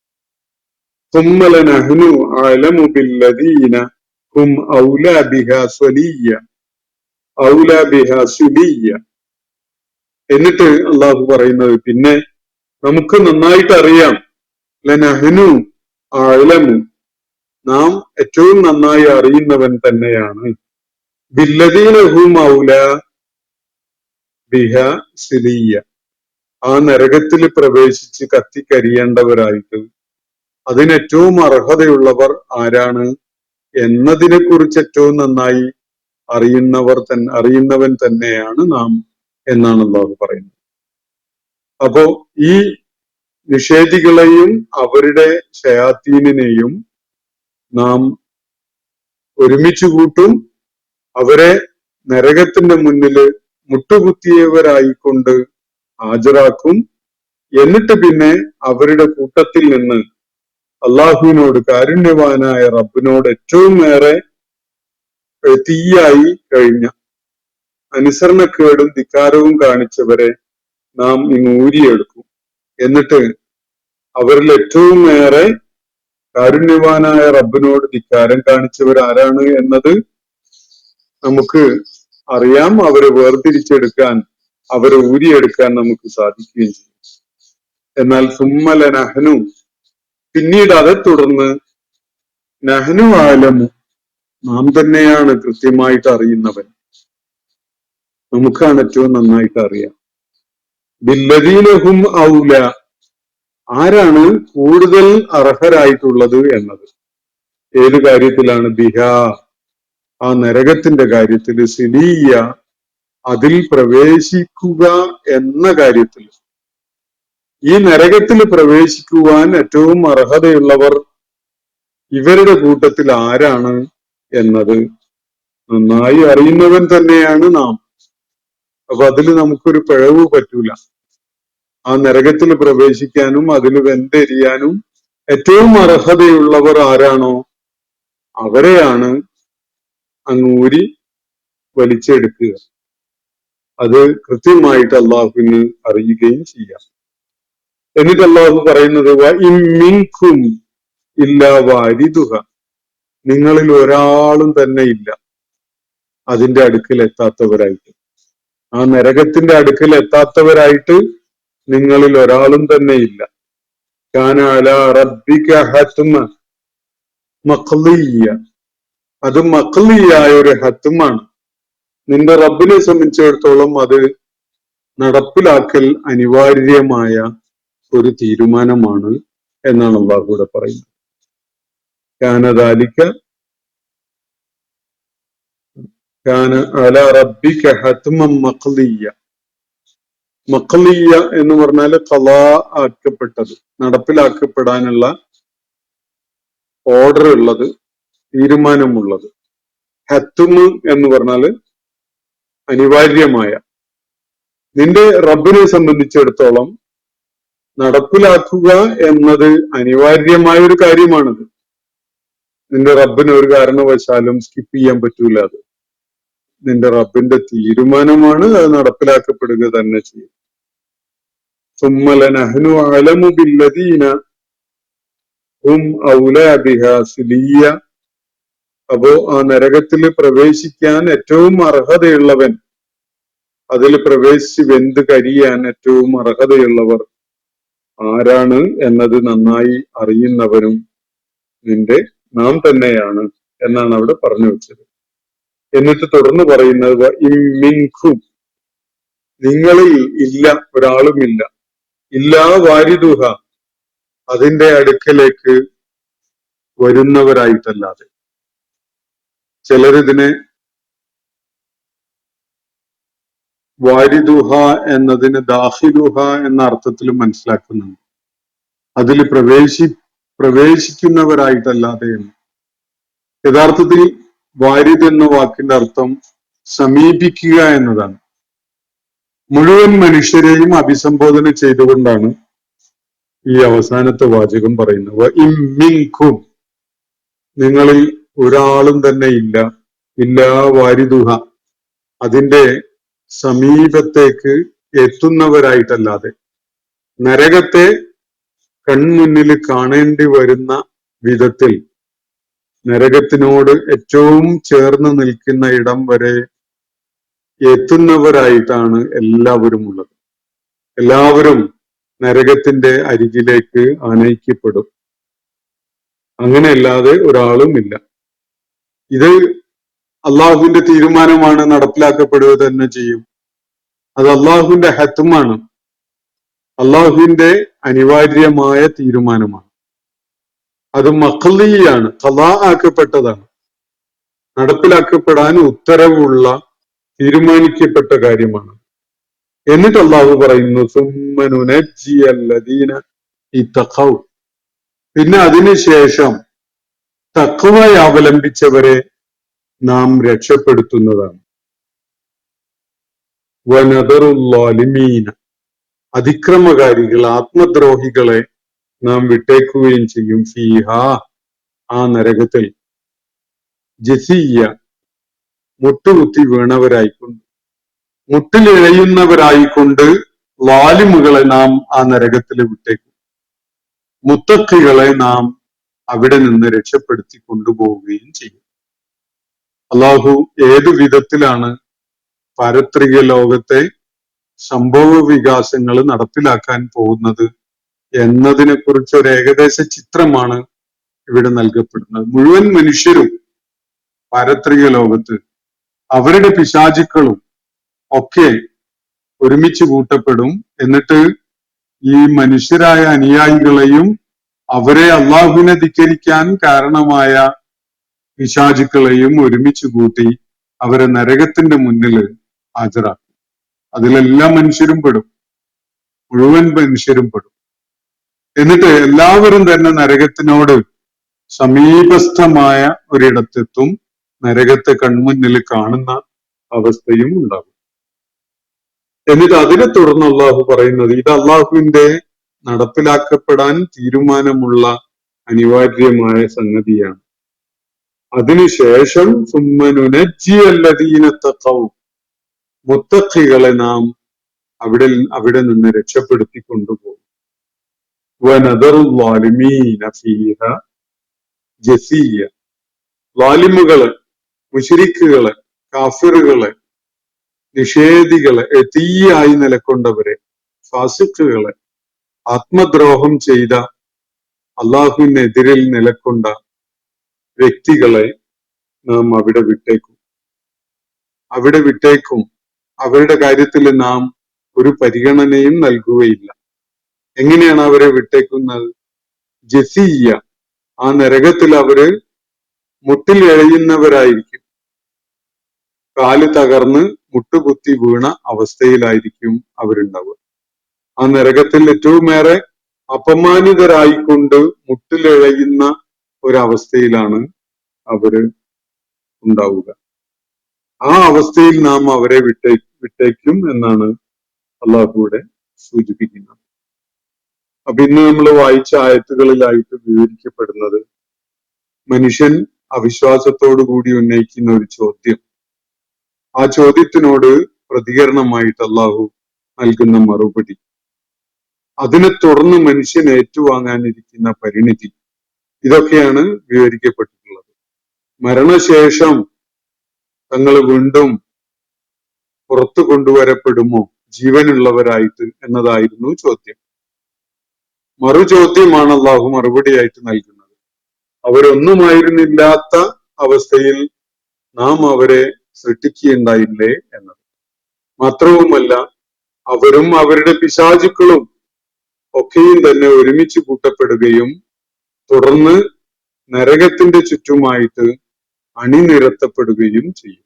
സുമ്മലനഹ്നു അഅലമു ബില്ലദീന ഹും ഔലാ ബിഹാ സുലിയ്യ. എന്നിട്ട് അള്ളാഹു പറയുന്നത്, പിന്നെ നമുക്ക് നന്നായിട്ട് അറിയാം, ലനഹ്നു അഅലമു, നാം ഏറ്റവും നന്നായി അറിയുന്നവൻ തന്നെയാണ്, ബില്ലദീന ഹും ഔലാ ബിഹാ സുലിയ്യ, ആ നരകത്തിൽ പ്രവേശിച്ച് കത്തിക്കരിയേണ്ടവരായിട്ട് അതിനേറ്റവും അർഹതയുള്ളവർ ആരാണ് എന്നതിനെ കുറിച്ച് ഏറ്റവും നന്നായി അറിയുന്നവൻ തന്നെയാണ് നാം എന്നാണ് അള്ളാഹു പറയുന്നത്. അപ്പോ ഈ നിഷേധികളെയും അവരുടെ ശയാത്തീനെയും നാം ഒരുമിച്ച് കൂട്ടും, അവരെ നരകത്തിന്റെ മുന്നിൽ മുട്ടുകുത്തിയവരായിക്കൊണ്ട് ഹാജരാക്കും. എന്നിട്ട് പിന്നെ അവരുടെ കൂട്ടത്തിൽ നിന്ന് അള്ളാഹുവിനോട്, കാരുണ്യവാനായ റബ്ബിനോട് ഏറ്റവും ഏറെ തീയായി കഴിഞ്ഞ, അനുസരണക്കേടും ധിക്കാരവും കാണിച്ചവരെ നാം ഇങ്ങ് ഊരിയെടുക്കും. എന്നിട്ട് അവരിൽ ഏറ്റവും ഏറെ കാരുണ്യവാനായ റബ്ബിനോട് ധിക്കാരം കാണിച്ചവർ ആരാണ് എന്നത് നമുക്ക് അറിയാം. അവരെ വേർതിരിച്ചെടുക്കാൻ, അവരെ ഊരിയെടുക്കാൻ നമുക്ക് സാധിക്കുകയും ചെയ്യും. എന്നാൽ സുമ്മല നഹ്നു, പിന്നീട് അതേ തുടർന്ന് നഹ്നു ആലമു, നാം തന്നെയാണ് കൃത്യമായിട്ട് അറിയുന്നവൻ. നമുക്കാണ് ഏറ്റവും നന്നായിട്ട് അറിയാം. ബില്ലദീനഹും ഔല, ആരാണ് കൂടുതൽ അർഹരായിട്ടുള്ളത് എന്നത്. ഏത് കാര്യത്തിലാണ്? ബിഹാ, ആ നരകത്തിന്റെ കാര്യത്തിൽ, സിലിയ, അതിൽ പ്രവേശിക്കുക എന്ന കാര്യത്തിൽ. ഈ നരകത്തിൽ പ്രവേശിക്കുവാൻ ഏറ്റവും അർഹതയുള്ളവർ ഇവരുടെ കൂട്ടത്തിൽ ആരാണ് എന്നത് നന്നായി അറിയുന്നവൻ തന്നെയാണ് നാം. അപ്പൊ അതിൽ നമുക്കൊരു പിഴവ് പറ്റൂല. ആ നരകത്തിൽ പ്രവേശിക്കാനും അതിൽ വെന്തെരിയാനും ഏറ്റവും അർഹതയുള്ളവർ ആരാണോ അവരെയാണ് അങ്ങൂരി വലിച്ചെടുക്കുക. അത് കൃത്യമായിട്ട് അള്ളാഹുവിന് അറിയുകയും ചെയ്യാം. എന്നിട്ട് അള്ളാഹു പറയുന്നത് വഇമ്മിൻകും ഇല്ലാ വാരിദുഹ, നിങ്ങളിൽ ഒരാളും തന്നെ ഇല്ല അതിന്റെ അടുക്കൽ എത്താത്തവരായിട്ട്, ആ നരകത്തിന്റെ അടുക്കൽ എത്താത്തവരായിട്ട് നിങ്ങളിൽ ഒരാളും തന്നെ ഇല്ല. കാന അലാ റബ്ബിക ഹത്മ മഖ്ളിയ, അത് മഖ്ളിയായ ഒരു ഹത്മാണ്. നിന്റെ റബ്ബിനെ സംബന്ധിച്ചിടത്തോളം അത് നടപ്പിലാക്കൽ അനിവാര്യമായ ഒരു തീരുമാനമാണ് എന്നാണ് അള്ളാഹു ഇവിടെ പറയുന്നത്. കാന ദാലിക കാന അലാ റബ്ബിക ഹത്മൻ മഖ്ളിയ. മഖ്ളിയ എന്ന് പറഞ്ഞാൽ ഖളാ ആക്കപ്പെട്ടത്, നടപ്പിലാക്കപ്പെടാനുള്ള ഓർഡർ ഉള്ളത്, തീരുമാനമുള്ളത്. ഹത്തുമ് എന്ന് പറഞ്ഞാല് അനിവാര്യമായ. നിന്റെ റബ്ബിനെ സംബന്ധിച്ചിടത്തോളം നടപ്പിലാക്കുക എന്നത് അനിവാര്യമായ ഒരു കാര്യമാണത്. നിന്റെ റബ്ബിന് ഒരു കാരണവശാലും സ്കിപ്പ് ചെയ്യാൻ പറ്റൂല. അത് നിന്റെ റബ്ബിന്റെ തീരുമാനമാണ്, അത് നടപ്പിലാക്കപ്പെടുക തന്നെ ചെയ്യും. സുമ്മ ലനഹ്നു അഅലമു ബില്ലദീന ഹും ഔലാ ബിഹാ സിലിയ. അപ്പോ ആ നരകത്തിൽ പ്രവേശിക്കാൻ ഏറ്റവും അർഹതയുള്ളവൻ, അതിൽ പ്രവേശിച്ച് വെന്ത് കരിയാൻ ഏറ്റവും അർഹതയുള്ളവർ ആരാണ് എന്നത് നന്നായി അറിയുന്നവനും നാം തന്നെയാണ് എന്നാണ് അവിടെ പറഞ്ഞു വെച്ചത്. എന്നിട്ട് തുടർന്ന് പറയുന്നത് ഇമ്മിൻകും, നിങ്ങളിൽ ഇല്ല ഒരാളുമില്ല, ഇല്ലാ വാരിദുഹ, അതിന്റെ അടുക്കലേക്ക് വരുന്നവരായിട്ടല്ലാതെ. ചിലരിതിനെ വാരിദുഹ എന്നതിന് ദാഖിലുഹ എന്ന അർത്ഥത്തിൽ മനസ്സിലാക്കുന്നുണ്ട്. അതിൽ പ്രവേശിക്കുന്നവരായിട്ടല്ലാതെ എന്ന്. യഥാർത്ഥത്തിൽ വാരിദ് എന്ന വാക്കിന്റെ അർത്ഥം സമീപിക്കുക എന്നതാണ്. മുഴുവൻ മനുഷ്യരെയും അഭിസംബോധന ചെയ്തുകൊണ്ടാണ് ഈ അവസാനത്തെ വാചകം പറയുന്നത്. ഇമ്മിൻകും, നിങ്ങളിൽ ഒരാളും തന്നെ ഇല്ല, ഇല്ലാ വാരിദുഹ, അതിന്റെ സമീപത്തേക്ക് എത്തുന്നവരായിട്ടല്ലാതെ. നരകത്തെ കൺമുന്നിൽ കാണേണ്ടി വരുന്ന വിധത്തിൽ നരകത്തിനോട് ഏറ്റവും ചേർന്ന് നിൽക്കുന്ന ഇടം വരെ എത്തുന്നവരായിട്ടാണ് എല്ലാവരും ഉള്ളത്. എല്ലാവരും നരകത്തിന്റെ അരികിലേക്ക് ആനയിക്കപ്പെടും. അങ്ങനെയല്ലാതെ ഒരാളും ഇല്ല. ഇത് അള്ളാഹുവിന്റെ തീരുമാനമാണ്, നടപ്പിലാക്കപ്പെടുക തന്നെ ചെയ്യും. അത് അള്ളാഹുവിന്റെ ഹത്മാണ്, അള്ളാഹുവിന്റെ അനിവാര്യമായ തീരുമാനമാണ്. അത് മഖ്ലിയാണ്, ഖളാ ആക്കപ്പെട്ടതാണ്, നടപ്പിലാക്കപ്പെടാൻ ഉത്തരവുള്ള തീരുമാനിക്കപ്പെട്ട കാര്യമാണ്. എന്നിട്ട് അള്ളാഹു പറയുന്നു സുമ്മ നുനജ്ജിയല്ലദീന ഇത്തഖൗ, പിന്നെ അതിനുശേഷം തഖ്വയെ അവലംബിച്ചവരെ നാം രക്ഷപ്പെടുത്തുന്നതാണ്. വനദറുല്ലാലിമീന, അതിക്രമകാരികൾ, ആത്മദ്രോഹികളെ നാം വിട്ടേക്കുകയും ചെയ്യും. ഫീഹ, ആ നരകത്തിൽ, ജസിയ, മുട്ടുകുത്തി വീണവരായിക്കൊണ്ട്, മുട്ടിലിഴയുന്നവരായിക്കൊണ്ട് ലാലിമുകളെ നാം ആ നരകത്തിൽ വിട്ടേക്കും. മുത്തഖികളെ നാം അവിടെ നിന്ന് രക്ഷപ്പെടുത്തി കൊണ്ടുപോവുകയും ചെയ്യും. അള്ളാഹു ഏതു വിധത്തിലാണ് പാരത്രിക ലോകത്തെ സംഭവ വികാസങ്ങൾ നടപ്പിലാക്കാൻ പോകുന്നത് എന്നതിനെ കുറിച്ച് ഒരു ഏകദേശ ചിത്രമാണ് ഇവിടെ നൽകപ്പെടുന്നത്. മുഴുവൻ മനുഷ്യരും പാരത്രിക ലോകത്ത് അവരുടെ പിശാചുക്കളും ഒക്കെ ഒരുമിച്ച് കൂട്ടപ്പെടും. എന്നിട്ട് ഈ മനുഷ്യരായ അനുയായികളെയും അവരെ അള്ളാഹുവിനെ ധിക്കരിക്കാൻ കാരണമായ പിശാചുക്കളെയും ഒരുമിച്ച് കൂട്ടി അവരെ നരകത്തിന്റെ മുന്നിൽ ഹാജരാക്കും. അതിലെല്ലാ മനുഷ്യരും പെടും, മുഴുവൻ മനുഷ്യരും പെടും. എന്നിട്ട് എല്ലാവരും തന്നെ നരകത്തിനോട് സമീപസ്ഥമായ ഒരിടത്തെത്തും. നരകത്തെ കൺമുന്നിൽ കാണുന്ന അവസ്ഥയും ഉണ്ടാകും. എന്നിട്ട് അതിനെ തുടർന്ന് അള്ളാഹു പറയുന്നത്, ഇത് അള്ളാഹുവിന്റെ നടപ്പിലാക്കപ്പെടാൻ തീരുമാനമുള്ള അനിവാര്യമായ സംഗതിയാണ്. അതിനുശേഷം മുത്തഖികളെ നാം അവിടെ നിന്ന് രക്ഷപ്പെടുത്തി കൊണ്ടുപോകും. ളാലിമുകള്, മുശ്രിക്കുകളെ, കാഫിറുകളെ, നിഷേധികളെ, തീയായി നിലക്കൊണ്ടവരെ, ഫാസിഖുകളെ, ആത്മദ്രോഹം ചെയ്ത അള്ളാഹുവിനെതിരിൽ നിലക്കൊണ്ട വ്യക്തികളെ നാം അവിടെ വിട്ടേക്കും. അവരുടെ കാര്യത്തിൽ നാം ഒരു പരിഗണനയും നൽകുകയില്ല. എങ്ങനെയാണ് അവരെ വിട്ടേക്കുന്നത്? ജസിയ, ആ നരകത്തിൽ അവര് മുട്ടിൽ എഴയുന്നവരായിരിക്കും. കാല് തകർന്ന് മുട്ടുകുത്തി വീണ അവസ്ഥയിലായിരിക്കും അവരുണ്ടാവുക. ആ നരകത്തിൽ ഏറ്റവുമേറെ അപമാനിതരായിക്കൊണ്ട് മുട്ടിലെഴയുന്ന ഒരവസ്ഥയിലാണ് അവര് ഉണ്ടാവുക. ആ അവസ്ഥയിൽ നാം അവരെ വിട്ടേക്കും എന്നാണ് അള്ളാഹുവിടെ സൂചിപ്പിക്കുന്നത്. അപ്പൊ ഇന്ന് നമ്മൾ വായിച്ച ആയത്തുകളിലായിട്ട് വിവരിക്കപ്പെടുന്നത് മനുഷ്യൻ അവിശ്വാസത്തോടു കൂടി ഉന്നയിക്കുന്ന ഒരു ചോദ്യം, ആ ചോദ്യത്തിനോട് പ്രതികരണമായിട്ട് അള്ളാഹു നൽകുന്ന മറുപടി, അതിനെ തുടർന്ന് മനുഷ്യൻ ഏറ്റുവാങ്ങാനിരിക്കുന്ന പരിണിതി, ഇതൊക്കെയാണ് വിവരിക്കപ്പെട്ടിട്ടുള്ളത്. മരണശേഷം തങ്ങൾ വീണ്ടും പുറത്തു കൊണ്ടുവരപ്പെടുമോ ജീവനുള്ളവരായിട്ട് എന്നതായിരുന്നു ചോദ്യം. മറുചോദ്യമാണ് അള്ളാഹു മറുപടിയായിട്ട് നൽകുന്നത്. അവരൊന്നുമായിരുന്നില്ലാത്ത അവസ്ഥയിൽ നാം അവരെ സൃഷ്ടിക്കുകയുണ്ടായില്ലേ എന്നത്. മാത്രവുമല്ല, അവരും അവരുടെ പിശാചുക്കളും ഒക്കെയും തന്നെ ഒരുമിച്ച് കൂട്ടപ്പെടുകയും തുടർന്ന് നരകത്തിന്റെ ചുറ്റുമായിട്ട് അണിനിരത്തപ്പെടുകയും ചെയ്യും.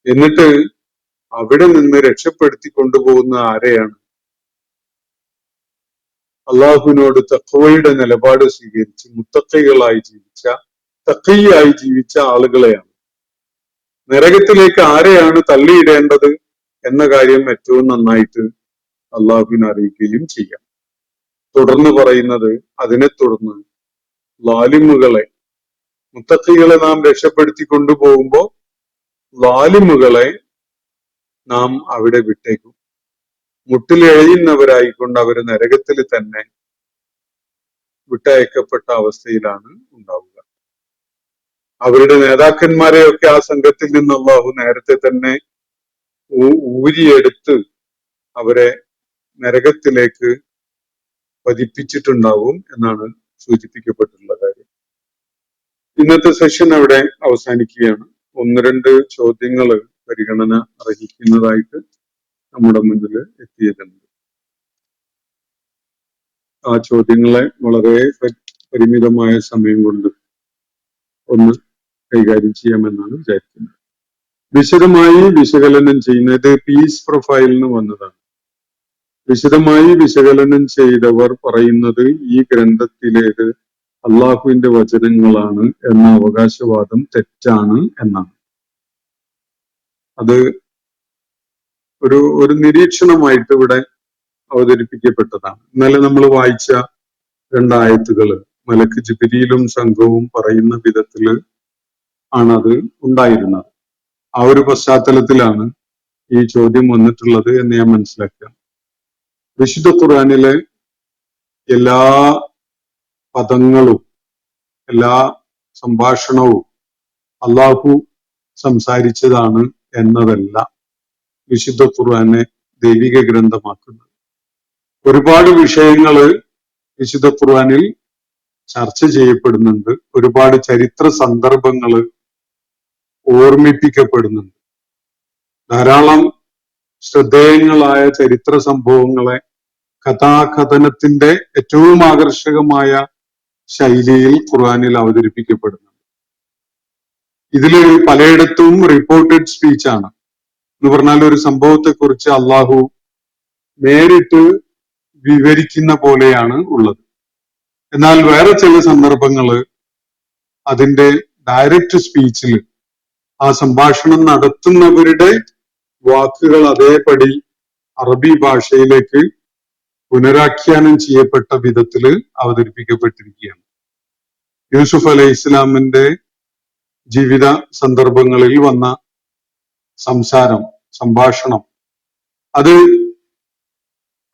എന്നിട്ട് അവിടെ നിന്ന് രക്ഷപ്പെടുത്തി കൊണ്ടുപോകുന്ന ആരെയാണ്? അള്ളാഹുവിനോട് തഖ്വയുടെ നിലപാട് സ്വീകരിച്ച് മുത്തഖികളായി ജീവിച്ച, തഖിയായി ജീവിച്ച ആളുകളെയാണ്. നരകത്തിലേക്ക് ആരെയാണ് തള്ളിയിടേണ്ടത് എന്ന കാര്യം ഏറ്റവും നന്നായിട്ട് അള്ളാഹുവിനെ അറിയിക്കുകയും ചെയ്യാം. തുടർന്ന് പറയുന്നത്, അതിനെ തുടർന്ന് ലാലിമുകളെ, മുത്തഖികളെ നാം രക്ഷപ്പെടുത്തി കൊണ്ടുപോകുമ്പോ ലാലിമുകളെ നാം അവിടെ വിട്ടേക്കും. മുട്ടിലെഴയുന്നവരായിക്കൊണ്ട് അവര് നരകത്തിൽ തന്നെ വിട്ടയക്കപ്പെട്ട അവസ്ഥയിലാണ് ഉണ്ടാവുക. അവരുടെ നേതാക്കന്മാരെയൊക്കെ ആ സംഘത്തിൽ നിന്ന് അല്ലാഹു നേരത്തെ തന്നെ ഊരിയെടുത്ത് അവരെ നരകത്തിലേക്ക് പതിപ്പിച്ചിട്ടുണ്ടാവും എന്നാണ് സൂചിപ്പിക്കപ്പെട്ടിട്ടുള്ള കാര്യം. ഇന്നത്തെ സെഷൻ അവിടെ അവസാനിക്കുകയാണ്. ഒന്ന് രണ്ട് ചോദ്യങ്ങൾ പരിഗണന അർഹിക്കുന്നതായിട്ട് നമ്മുടെ മുന്നിൽ എത്തിയിട്ടുണ്ട്. ആ ചോദ്യങ്ങളെ വളരെ പരിമിതമായ സമയം കൊണ്ട് ഒന്ന് കൈകാര്യം ചെയ്യാമെന്നാണ് വിചാരിക്കുന്നത്. വിശദമായി വിശകലനം ചെയ്യുന്നത് പീസ് പ്രൊഫൈലിന് വന്നതാണ്. വിശദമായി വിശകലനം ചെയ്തവർ പറയുന്നത് ഈ ഗ്രന്ഥത്തിലേത് അള്ളാഹുവിന്റെ വചനങ്ങളാണ് എന്ന അവകാശവാദം തെറ്റാണ് എന്നാണ്. അത് ഒരു നിരീക്ഷണമായിട്ട് ഇവിടെ അവതരിപ്പിക്കപ്പെട്ടതാണ്. ഇന്നലെ നമ്മൾ വായിച്ച രണ്ടായത്തുകള് മലക്ക് ജിബ്രീലും സംഘവും പറയുന്ന വിധത്തില് ആണത് ഉണ്ടായിരുന്നത്. ആ ഒരു പശ്ചാത്തലത്തിലാണ് ഈ ചോദ്യം വന്നിട്ടുള്ളത് എന്ന് ഞാൻ മനസ്സിലാക്കുക. വിശുദ്ധ ഖുർആനിലെ എല്ലാ പദങ്ങളും എല്ലാ സംഭാഷണവും അള്ളാഹു സംസാരിച്ചതാണ് എന്നതല്ല വിശുദ്ധ ഖുർആനെ ദൈവിക ഗ്രന്ഥമാക്കുന്നത്. ഒരുപാട് വിഷയങ്ങള് വിശുദ്ധ ഖുർആനിൽ ചർച്ച ചെയ്യപ്പെടുന്നുണ്ട്. ഒരുപാട് ചരിത്ര സന്ദർഭങ്ങള് ഓർമ്മിപ്പിക്കപ്പെടുന്നുണ്ട്. ധാരാളം ശ്രദ്ധേയങ്ങളായ ചരിത്ര സംഭവങ്ങളെ കഥാകഥനത്തിന്റെ ഏറ്റവും ആകർഷകമായ ശൈലിയിൽ ഖുർആനിൽ അവതരിപ്പിക്കപ്പെടുന്നു. ഇതില് പലയിടത്തും റിപ്പോർട്ടഡ് സ്പീച്ചാണ്. എന്ന് പറഞ്ഞാൽ ഒരു സംഭവത്തെ കുറിച്ച് അള്ളാഹു നേരിട്ട് വിവരിക്കുന്ന പോലെയാണ് ഉള്ളത്. എന്നാൽ വേറെ ചില സന്ദർഭങ്ങള് അതിന്റെ ഡയറക്റ്റ് സ്പീച്ചിൽ ആ സംഭാഷണം നടത്തുന്നവരുടെ വാക്കുകൾ അതേപടി അറബി ഭാഷയിലേക്ക് പുനരാഖ്യാനം ചെയ്യപ്പെട്ട വിധത്തില് അവതരിപ്പിക്കപ്പെട്ടിരിക്കുകയാണ്. യൂസുഫ് അലൈഹി ഇസ്ലാമിന്റെ ജീവിത സന്ദർഭങ്ങളിൽ വന്ന സംഭാഷണം അത്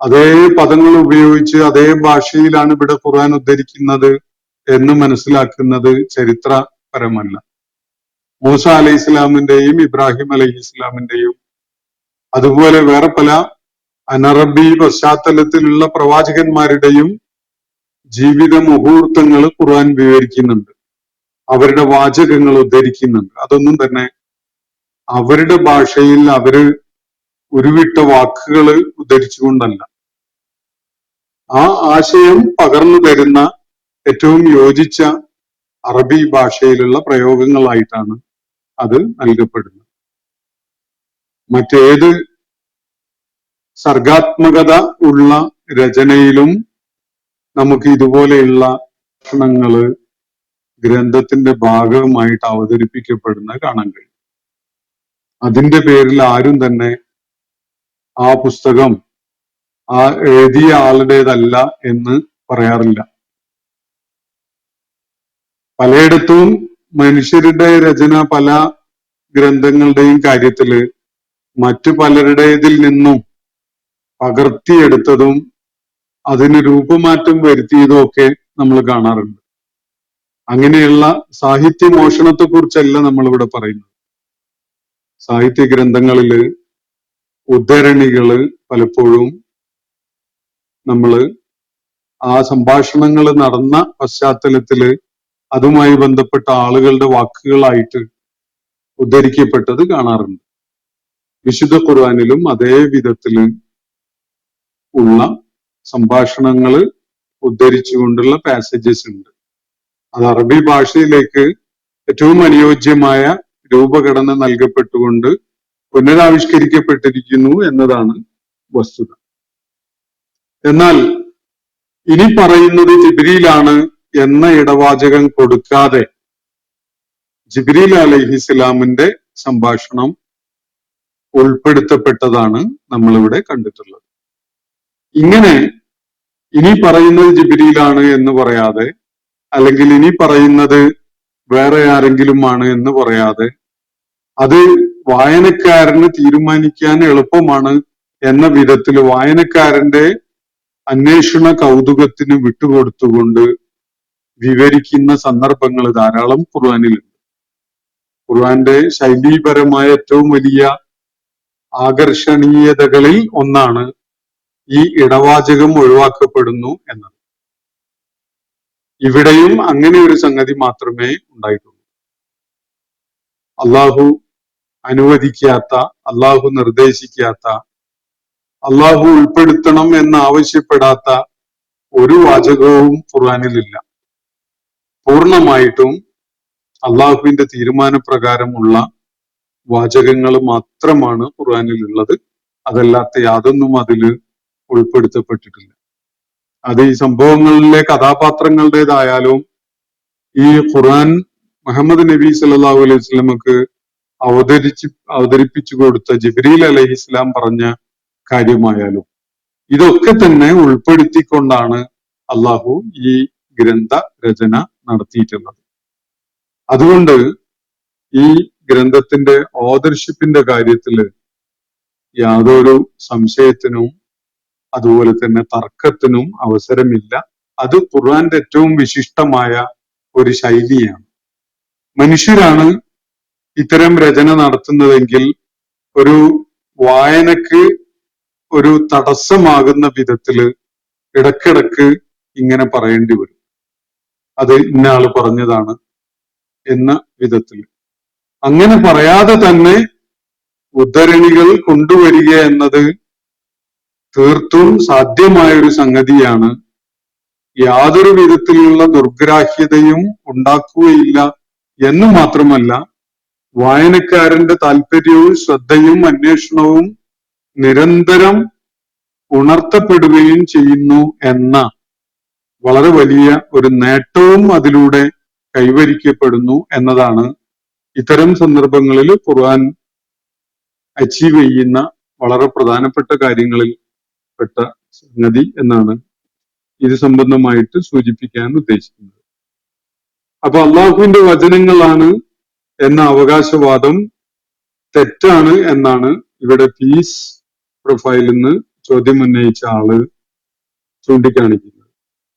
അതേ പദങ്ങൾ ഉപയോഗിച്ച് അതേ ഭാഷയിലാണ് ഇവിടെ ഖുർആൻ ഉദ്ധരിക്കുന്നത് എന്ന് മനസ്സിലാക്കുന്നത് ചരിത്രപരമല്ല. മൂസ അലൈഹി ഇസ്ലാമിന്റെയും ഇബ്രാഹിം അലൈഹി ഇസ്ലാമിന്റെയും അതുപോലെ വേറെ പല അനറബി പശ്ചാത്തലത്തിലുള്ള പ്രവാചകന്മാരുടെയും ജീവിത മുഹൂർത്തങ്ങൾ ഖുർആൻ വിവരിക്കുന്നുണ്ട്, അവരുടെ വാചകങ്ങൾ ഉദ്ധരിക്കുന്നുണ്ട്. അതൊന്നും തന്നെ അവരുടെ ഭാഷയിൽ അവര് ഉരുവിട്ട വാക്കുകൾ ഉദ്ധരിച്ചുകൊണ്ടല്ല, ആ ആശയം പകർന്നു തരുന്ന ഏറ്റവും യോജിച്ച അറബി ഭാഷയിലുള്ള പ്രയോഗങ്ങളായിട്ടാണ് അത് നൽകപ്പെടുന്നത്. മറ്റേത് സർഗാത്മകത ഉള്ള രചനയിലും നമുക്ക് ഇതുപോലെയുള്ള ഭക്ഷണങ്ങള് ഗ്രന്ഥത്തിന്റെ ഭാഗമായിട്ട് അവതരിപ്പിക്കപ്പെടുന്ന കാണാൻ കഴിയും. അതിന്റെ പേരിൽ ആരും തന്നെ ആ പുസ്തകം ആ എഴുതിയ ആളുടേതല്ല എന്ന് പറയാറില്ല. പലയിടത്തും മനുഷ്യരുടെ രചന പല ഗ്രന്ഥങ്ങളുടെയും കാര്യത്തില് മറ്റു പലരുടേതിൽ നിന്നും പകർത്തിയെടുത്തതും അതിന് രൂപമാറ്റം വരുത്തിയതും ഒക്കെ നമ്മൾ കാണാറുണ്ട്. അങ്ങനെയുള്ള സാഹിത്യമോഷണത്തെ കുറിച്ചല്ല നമ്മളിവിടെ പറയുന്നത്. സാഹിത്യ ഗ്രന്ഥങ്ങളില് ഉദ്ധരണികള് പലപ്പോഴും നമ്മള് ആ സംഭാഷണങ്ങൾ നടന്ന പശ്ചാത്തലത്തില് അതുമായി ബന്ധപ്പെട്ട ആളുകളുടെ വാക്കുകളായിട്ട് ഉദ്ധരിക്കപ്പെട്ടത് കാണാറുണ്ട്. വിശുദ്ധ ഖുർആനിലും അതേ വിധത്തില് ഉള്ള സംഭാഷണങ്ങൾ ഉദ്ധരിച്ചുകൊണ്ടുള്ള പാസേജസ് ഉണ്ട്. അത് അറബി ഭാഷയിലേക്ക് ഏറ്റവും അനുയോജ്യമായ രൂപഘടന നൽകപ്പെട്ടുകൊണ്ട് പുനരാവിഷ്കരിക്കപ്പെട്ടിരിക്കുന്നു എന്നതാണ് വസ്തുത. എന്നാൽ ഇനി പറയുന്നത് ജിബ്രീലാണ് എന്ന ഇടവാചകം കൊടുക്കാതെ ജിബ്രീൽ അലൈഹിസ്സലാമിന്റെ സംഭാഷണം ഉൾപ്പെടുത്തപ്പെട്ടതാണ് നമ്മളിവിടെ കണ്ടിട്ടുള്ളത്. ഇങ്ങനെ ഇനി പറയുന്നത് ജിബ്രീലാണ് എന്ന് പറയാതെ, അല്ലെങ്കിൽ ഇനി പറയുന്നത് വേറെ ആരെങ്കിലും ആണ് എന്ന് പറയാതെ, അത് വായനക്കാരന് തീരുമാനിക്കാൻ എളുപ്പമാണ് എന്ന വിധത്തിൽ വായനക്കാരന്റെ അന്വേഷണ കൗതുകത്തിന് വിട്ടുകൊടുത്തുകൊണ്ട് വിവരിക്കുന്ന സന്ദർഭങ്ങൾ ധാരാളം ഖുർആനിലുണ്ട്. ഖുർആന്റെ ശൈലീപരമായ ഏറ്റവും വലിയ ആകർഷണീയതകളിൽ ഒന്നാണ് ഈ ഇടവാചകം ഒഴിവാക്കപ്പെടുന്നു എന്നത്. ഇവിടെയും അങ്ങനെ ഒരു സംഗതി മാത്രമേ ഉണ്ടായിട്ടുള്ളൂ. അള്ളാഹു അനുവദിക്കാത്ത, അള്ളാഹു നിർദ്ദേശിക്കാത്ത, അള്ളാഹു ഉൾപ്പെടുത്തണം എന്ന് ആവശ്യപ്പെടാത്ത ഒരു വാചകവും ഖുർആനിലില്ല. പൂർണ്ണമായിട്ടും അള്ളാഹുവിന്റെ തീരുമാനപ്രകാരമുള്ള വാചകങ്ങൾ മാത്രമാണ് ഖുർആനിലുള്ളത്. അതല്ലാത്ത യാതൊന്നും അതിൽ ഉൾപ്പെടുത്തപ്പെട്ടിട്ടില്ല. അത് ഈ സംഭവങ്ങളിലെ കഥാപാത്രങ്ങളുടേതായാലും ഈ ഖുർആൻ മുഹമ്മദ് നബി സല്ലല്ലാഹു അലൈഹി വസല്ലമക്ക് അവതരിപ്പിച്ചു കൊടുത്ത ജിബ്രീൽ അലൈഹിസ്സലാം പറഞ്ഞ കാര്യമായാലും ഇതൊക്കെ തന്നെ ഉൾപ്പെടുത്തിക്കൊണ്ടാണ് അള്ളാഹു ഈ ഗ്രന്ഥ രചന നടത്തിയിട്ടുള്ളത്. അതുകൊണ്ട് ഈ ഗ്രന്ഥത്തിന്റെ ഓതർഷിപ്പിന്റെ കാര്യത്തില് യാതൊരു സംശയത്തിനും അതുപോലെ തന്നെ തർക്കത്തിനും അവസരമില്ല. അത് ഖുർആന്റെ ഏറ്റവും വിശിഷ്ടമായ ഒരു ശൈലിയാണ്. മനുഷ്യരാണ് ഇത്തരം രചന നടത്തുന്നതെങ്കിൽ ഒരു വായനക്ക് ഒരു തടസ്സമാകുന്ന വിധത്തില് ഇടക്കിടക്ക് ഇങ്ങനെ പറയേണ്ടി വരും. അത് ഇന്ന ആള് പറഞ്ഞതാണ് എന്ന വിധത്തിൽ. അങ്ങനെ പറയാതെ തന്നെ ഉദ്ധരണികൾ കൊണ്ടുവരിക എന്നത് തീർത്തും സാധ്യമായ ഒരു സംഗതിയാണ്. യാതൊരു വിധത്തിലുള്ള ദുർഗ്രാഹ്യതയും ഉണ്ടാക്കുകയില്ല എന്ന് മാത്രമല്ല, വായനക്കാരന്റെ താല്പര്യവും ശ്രദ്ധയും അന്വേഷണവും നിരന്തരം ഉണർത്തപ്പെടുകയും ചെയ്യുന്നു എന്ന വളരെ വലിയ ഒരു നേട്ടവും അതിലൂടെ കൈവരിക്കപ്പെടുന്നു എന്നതാണ് ഇത്തരം സന്ദർഭങ്ങളിൽ ഖുർആൻ അച്ചീവ് ചെയ്യുന്ന വളരെ പ്രധാനപ്പെട്ട കാര്യങ്ങളിൽ പെട്ട സംഗതി എന്നാണ് ഇത് സംബന്ധമായിട്ട് സൂചിപ്പിക്കാൻ ഉദ്ദേശിക്കുന്നത്. അപ്പൊ അള്ളാഹുവിന്റെ വചനങ്ങളാണ് എന്ന അവകാശവാദം തെറ്റാണ് എന്നാണ് ഇവിടെ പീസ് പ്രൊഫൈലിൽ നിന്ന് ചോദ്യം ഉന്നയിച്ച ആള് ചൂണ്ടിക്കാണിക്കുന്നത്.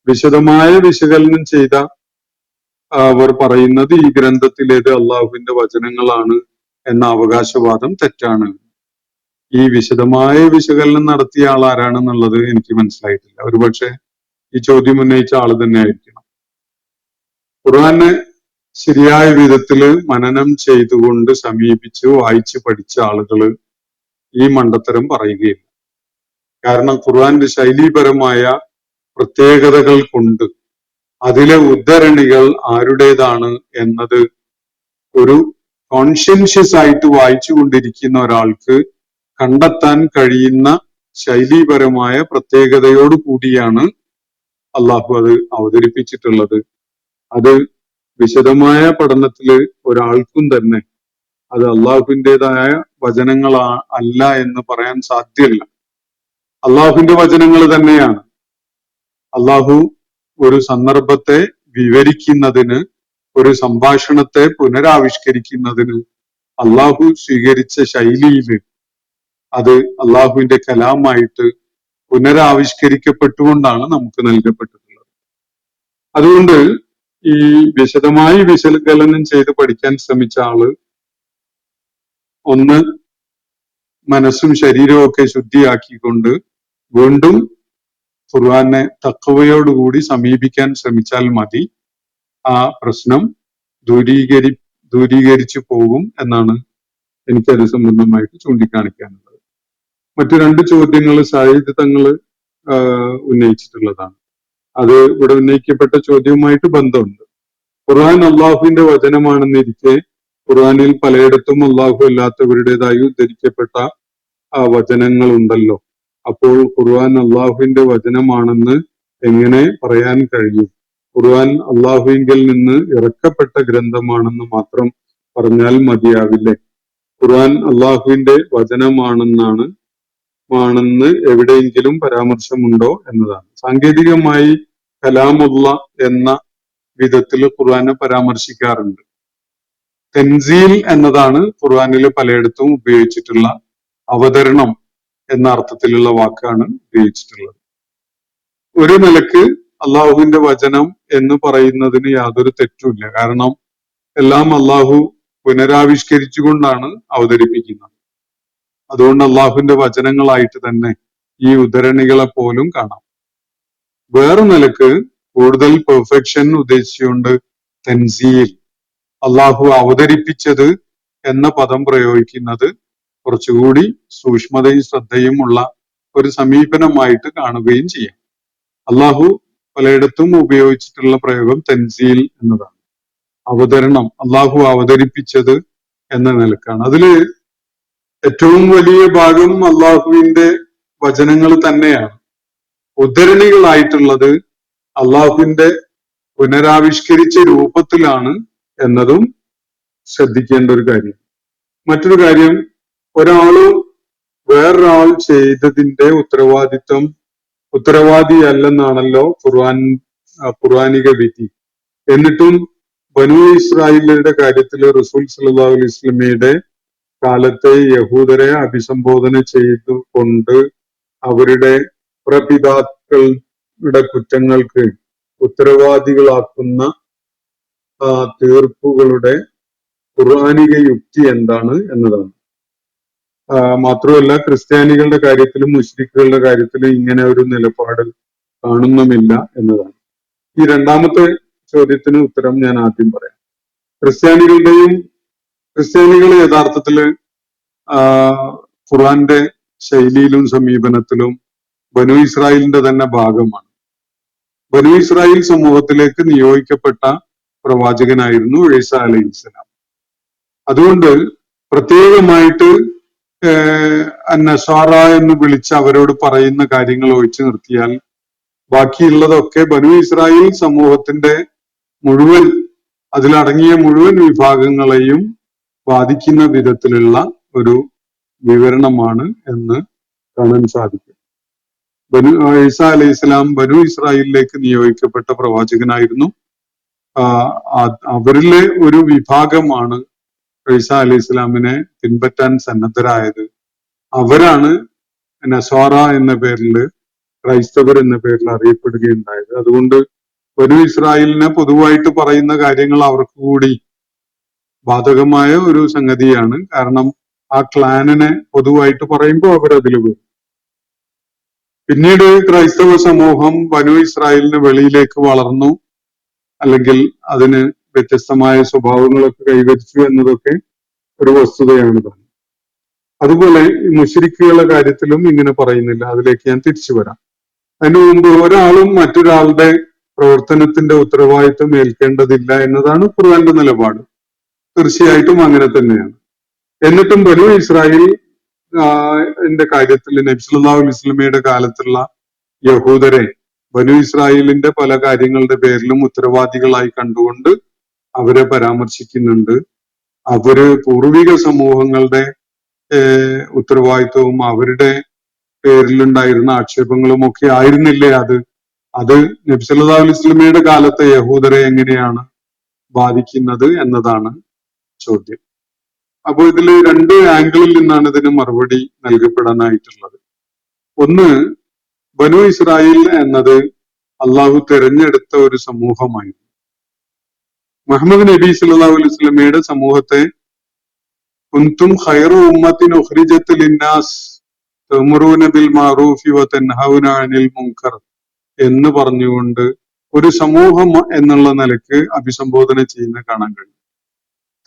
വിശദമായ വിശകലനം ചെയ്ത അവർ പറയുന്നത് ഈ ഗ്രന്ഥത്തിലേത് അള്ളാഹുവിന്റെ വചനങ്ങളാണ് എന്ന അവകാശവാദം തെറ്റാണ്. ഈ വിശദമായ വിശകലനം നടത്തിയ ആൾ ആരാണെന്നുള്ളത് എനിക്ക് മനസ്സിലായിട്ടില്ല. ഒരുപക്ഷെ ഈ ചോദ്യം ഉന്നയിച്ച ആള് തന്നെ ആയിരിക്കണം. ഖുർആനെ ശരിയായ വിധത്തില് മനനം ചെയ്തുകൊണ്ട് സമീപിച്ച് വായിച്ച് പഠിച്ച ആളുകള് ഈ മണ്ടത്തരം പറയുകയില്ല. കാരണം ഖുർആന്റെ ശൈലീപരമായ പ്രത്യേകതകൾ കൊണ്ട് അതിലെ ഉദ്ധരണികൾ ആരുടേതാണ് എന്നത് ഒരു കോൺഷ്യൻഷ്യസ് ആയിട്ട് വായിച്ചു കൊണ്ടിരിക്കുന്ന ഒരാൾക്ക് കണ്ടെത്താൻ കഴിയുന്ന ശൈലീപരമായ പ്രത്യേകതയോട് കൂടിയാണ് അള്ളാഹു അത് അവതരിപ്പിച്ചിട്ടുള്ളത്. അത് വിശദമായ പഠനത്തില് ഒരാൾക്കും തന്നെ അത് അള്ളാഹുവിൻ്റെതായ വചനങ്ങളാ അല്ല എന്ന് പറയാൻ സാധ്യമല്ല. അള്ളാഹുവിന്റെ വചനങ്ങൾ തന്നെയാണ്. അള്ളാഹു ഒരു സന്ദർഭത്തെ വിവരിക്കുന്നതിന്, ഒരു സംഭാഷണത്തെ പുനരാവിഷ്കരിക്കുന്നതിന് അള്ളാഹു സ്വീകരിച്ച ശൈലിയില് അത് അള്ളാഹുവിന്റെ കലാമായിട്ട് പുനരാവിഷ്കരിക്കപ്പെട്ടുകൊണ്ടാണ് നമുക്ക് നൽകപ്പെട്ടിട്ടുള്ളത്. അതുകൊണ്ട് ഈ വിശദമായി വിശകലനം ചെയ്ത് പഠിക്കാൻ ശ്രമിച്ച ആള് ഒന്ന് മനസ്സും ശരീരവും ഒക്കെ ശുദ്ധിയാക്കിക്കൊണ്ട് വീണ്ടും ഖുർആനെ തഖ്വയോടുകൂടി സമീപിക്കാൻ ശ്രമിച്ചാൽ മതി. ആ പ്രശ്നം ദൂരീകരിച്ചു പോകും എന്നാണ് എനിക്കത് സംബന്ധമായിട്ട് ചൂണ്ടിക്കാണിക്കാനുള്ളത്. മറ്റു രണ്ട് ചോദ്യങ്ങൾ സാഹിത്യ തങ്ങള് ഉന്നയിച്ചിട്ടുള്ളതാണ്. അത് ഇവിടെ ഉന്നയിക്കപ്പെട്ട ചോദ്യവുമായിട്ട് ബന്ധമുണ്ട്. ഖുർആൻ അള്ളാഹുവിന്റെ വചനമാണെന്നിരിക്കെ ഖുർആനിൽ പലയിടത്തും അള്ളാഹു അല്ലാത്തവരുടേതായി ഉദ്ധരിക്കപ്പെട്ട വചനങ്ങൾ ഉണ്ടല്ലോ. അപ്പോൾ ഖുർആൻ അള്ളാഹുവിന്റെ വചനമാണെന്ന് എങ്ങനെ പറയാൻ കഴിയും? ഖുർആൻ അള്ളാഹുവിങ്കിൽ നിന്ന് ഇറക്കപ്പെട്ട ഗ്രന്ഥമാണെന്ന് മാത്രം പറഞ്ഞാൽ മതിയാവില്ലേ? ഖുർആൻ അള്ളാഹുവിന്റെ വചനമാണെന്ന് എവിടെയെങ്കിലും പരാമർശമുണ്ടോ എന്നതാണ്. സാങ്കേതികമായി കലാമുള്ള എന്ന വിധത്തിൽ ഖുർആനെ പരാമർശിക്കാറുണ്ട്. തെൻസീൽ എന്നതാണ് ഖുർആനിൽ പലയിടത്തും ഉപയോഗിച്ചിട്ടുള്ള അവതരണം എന്ന അർത്ഥത്തിലുള്ള വാക്കാണ് ഉപയോഗിച്ചിട്ടുള്ളത്. ഒരു നിലക്ക് അള്ളാഹുവിന്റെ വചനം എന്ന് പറയുന്നതിന് യാതൊരു തെറ്റുമില്ല. കാരണം എല്ലാം അള്ളാഹു പുനരാവിഷ്കരിച്ചുകൊണ്ടാണ് അവതരിപ്പിക്കുന്നത്. അതുകൊണ്ട് അള്ളാഹുവിന്റെ വചനങ്ങളായിട്ട് തന്നെ ഈ ഉദ്ധരണികളെ പോലും കാണാം. വേറെ നിലക്ക് കൂടുതൽ പെർഫെക്ഷൻ ഉദ്ദേശിച്ചുകൊണ്ട് തൻസീൽ, അള്ളാഹു അവതരിപ്പിച്ചത് എന്ന പദം പ്രയോഗിക്കുന്നത് കുറച്ചുകൂടി സൂക്ഷ്മതയും ശ്രദ്ധയും ഉള്ള ഒരു സമീപനമായിട്ട് കാണുകയും ചെയ്യാം. അള്ളാഹു പലയിടത്തും ഉപയോഗിച്ചിട്ടുള്ള പ്രയോഗം തൻസീൽ എന്നതാണ്. അവതരണം, അള്ളാഹു അവതരിപ്പിച്ചത് എന്ന നിലക്കാണ്. അതില് ഏറ്റവും വലിയ ഭാഗം അള്ളാഹുവിന്റെ വചനങ്ങൾ തന്നെയാണ്. ഉദ്ധരണികളായിട്ടുള്ളത് അള്ളാഹുവിന്റെ പുനരാവിഷ്കരിച്ച രൂപത്തിലാണ് എന്നതും ശ്രദ്ധിക്കേണ്ട ഒരു കാര്യം. മറ്റൊരു കാര്യം, ഒരാള് വേറൊരാൾ ചെയ്തതിന്റെ ഉത്തരവാദിയല്ലെന്നാണല്ലോ ഖുർആനിക വിധി. എന്നിട്ടും ബനൂ ഇസ്രായേലിന്റെ കാര്യത്തിൽ റസൂൽ സല്ലല്ലാഹു അലൈഹി വസല്ലമയുടെ കാലത്തെ യഹൂദരെ അഭിസംബോധന ചെയ്തുകൊണ്ട് അവരുടെ പ്രപിതാക്കളുടെ കുറ്റങ്ങൾക്ക് ഉത്തരവാദികളാക്കുന്ന തീർപ്പുകളുടെ ഖുർആനിക യുക്തി എന്താണ് എന്നതാണ്. മാത്രമല്ല ക്രിസ്ത്യാനികളുടെ കാര്യത്തിലും മുശ്രിക്കുകളുടെ കാര്യത്തിലും ഇങ്ങനെ ഒരു നിലപാട് കാണുന്നുമില്ല എന്നതാണ്. ഈ രണ്ടാമത്തെ ചോദ്യത്തിന് ഉത്തരം ഞാൻ ആദ്യം പറയാം. ക്രിസ്ത്യാനികളുടെയും ക്രിസ്ത്യാനികൾ യഥാർത്ഥത്തില് ഖുർആന്റെ ശൈലിയിലും സമീപനത്തിലും ബനു ഇസ്രായേലിന്റെ തന്നെ ഭാഗമാണ്. ബനു ഇസ്രായേൽ സമൂഹത്തിലേക്ക് നിയോഗിക്കപ്പെട്ട പ്രവാചകനായിരുന്നു ഈസ അലൈഹിസ്സലാം. അതുകൊണ്ട് പ്രത്യേകമായിട്ട് നസാറ എന്ന് വിളിച്ച് അവരോട് പറയുന്ന കാര്യങ്ങൾ ഒഴിച്ചു നിർത്തിയാൽ ബാക്കിയുള്ളതൊക്കെ ബനു ഇസ്രായേൽ സമൂഹത്തിന്റെ മുഴുവൻ, അതിലടങ്ങിയ മുഴുവൻ വിഭാഗങ്ങളെയും ബാധിക്കുന്ന വിധത്തിലുള്ള ഒരു വിവരണമാണ് എന്ന് കാണാൻ സാധിക്കും. ഈസ അലൈഹി ഇസ്ലാം ബനു ഇസ്രായേലിലേക്ക് നിയോഗിക്കപ്പെട്ട പ്രവാചകനായിരുന്നു. അവരിലെ ഒരു വിഭാഗമാണ് ഈസ അലൈഹി ഇസ്ലാമിനെ പിൻപറ്റാൻ സന്നദ്ധരായത്. അവരാണ് നസ്വാറ എന്ന പേരിൽ, ക്രൈസ്തവർ എന്ന പേരിൽ അറിയപ്പെടുകയുണ്ടായത്. അതുകൊണ്ട് ബനു ഇസ്രായേലിനെ പൊതുവായിട്ട് പറയുന്ന കാര്യങ്ങൾ അവർക്ക് കൂടി ബാധകമായ ഒരു സംഗതിയാണ്. കാരണം ആ ക്ലാനിനെ പൊതുവായിട്ട് പറയുമ്പോൾ അവരതിൽ വരും. പിന്നീട് ക്രൈസ്തവ സമൂഹം ബനു ഇസ്രായേലിന് വെളിയിലേക്ക് വളർന്നു, അല്ലെങ്കിൽ അതിന് വ്യത്യസ്തമായ സ്വഭാവങ്ങളൊക്കെ കൈവരിച്ചു എന്നതൊക്കെ ഒരു വസ്തുതയാണ് തന്നെ. അതുപോലെ മുശ്രിക്കുകളുടെ കാര്യത്തിലും ഇങ്ങനെ പറയുന്നില്ല. അതിലേക്ക് ഞാൻ തിരിച്ചു വരാം. അതിനു മുമ്പ് ഒരാളും മറ്റൊരാളുടെ പ്രവർത്തനത്തിന്റെ ഉത്തരവാദിത്വം ഏൽക്കേണ്ടതില്ല എന്നതാണ് ഖുർആന്റെ നിലപാട്. തീർച്ചയായിട്ടും അങ്ങനെ തന്നെയാണ്. എന്നിട്ടും ബനു ഇസ്രായേൽ കാര്യത്തിൽ നബി സല്ലല്ലാഹു അലൈഹി വസല്ലമയുടെ കാലത്തുള്ള യഹൂദരെ ബനു ഇസ്രായേലിന്റെ പല കാര്യങ്ങളുടെ പേരിലും ഉത്തരവാദികളായി കണ്ടുകൊണ്ട് അവരെ പരാമർശിക്കുന്നുണ്ട്. അവര് പൂർവിക സമൂഹങ്ങളുടെ ഉത്തരവാദിത്വവും അവരുടെ പേരിലുണ്ടായിരുന്ന ആക്ഷേപങ്ങളും ഒക്കെ ആയിരുന്നില്ലേ അത് നബി സല്ലല്ലാഹു അലൈഹി വസല്ലമയുടെ കാലത്തെ യഹൂദരെ എങ്ങനെയാണ് ബാധിക്കുന്നത് എന്നതാണ് ചോദ്യം. അപ്പൊ ഇതിൽ രണ്ട് ആംഗിളിൽ നിന്നാണ് ഇതിന് മറുപടി നൽകപ്പെടാനായിട്ടുള്ളത്. ഒന്ന്, ബനു ഇസ്രായേൽ എന്നത് അള്ളാഹു തിരഞ്ഞെടുത്ത ഒരു സമൂഹമായിരുന്നു. മുഹമ്മദ് നബി സല്ലല്ലാഹു അലൈഹി വസല്ലമയുടെ സമൂഹത്തെ കുൻതും ഖൈറു ഉമ്മത്തിൻ ഉഖ്രിജത് ലിന്നാസ് തഅ്മുറൂന ബിൽ മഅറൂഫി വതൻഹൗന അനിൽ മുൻകർ എന്ന് പറഞ്ഞുകൊണ്ട് ഒരു സമൂഹം എന്നുള്ള നിലക്ക് അഭിസംബോധന ചെയ്യുന്ന കാണാൻ കഴിയും.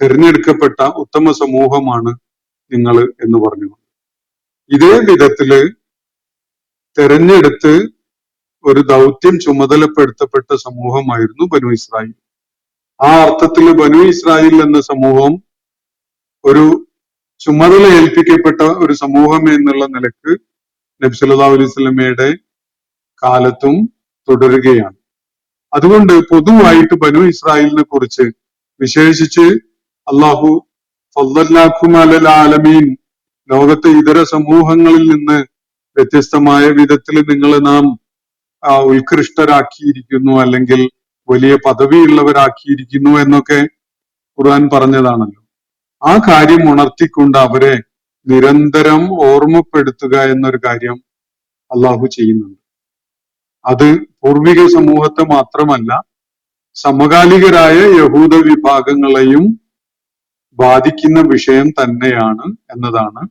തിരഞ്ഞെടുക്കപ്പെട്ട ഉത്തമ സമൂഹമാണ് നിങ്ങൾ എന്ന് പറഞ്ഞു. ഇതേ വിധത്തില് തെരഞ്ഞെടുത്ത് ഒരു ദൗത്യം ചുമതലപ്പെടുത്തപ്പെട്ട സമൂഹമായിരുന്നു ബനു ഇസ്രായേൽ. ആ അർത്ഥത്തിൽ ബനു ഇസ്രായേൽ എന്ന സമൂഹം ഒരു ചുമതല ഏൽപ്പിക്കപ്പെട്ട ഒരു സമൂഹം എന്നുള്ള നിലക്ക് നബി സല്ലല്ലാഹു അലൈഹി വസല്ലമയുടെ കാലത്തും തുടരുകയാണ്. അതുകൊണ്ട് പൊതുവായിട്ട് ബനു ഇസ്രായേലിനെ കുറിച്ച് വിശേഷിച്ച് അള്ളാഹു ഫദ്ദൽനാകും അലൽ ആലമീൻ, ലോകത്തെ ഇതര സമൂഹങ്ങളിൽ നിന്ന് വ്യത്യസ്തമായ വിധത്തിൽ നിങ്ങളെ നാം ഉത്കൃഷ്ടരാക്കിയിരിക്കുന്നു, അല്ലെങ്കിൽ വലിയ പദവിയുള്ളവരാക്കിയിരിക്കുന്നു എന്നൊക്കെ ഖുർആൻ പറഞ്ഞതാണല്ലോ. ആ കാര്യം ഉണർത്തിക്കൊണ്ട് അവരെ നിരന്തരം ഓർമ്മപ്പെടുത്തുക എന്നൊരു കാര്യം അള്ളാഹു ചെയ്യുന്നുണ്ട്. അത് പൂർവിക സമൂഹത്തെ മാത്രമല്ല, സമകാലികരായ യഹൂദ വിഭാഗങ്ങളെയും ബാധിക്കുന്ന വിഷയം തന്നെയാണ് എന്നതാണ്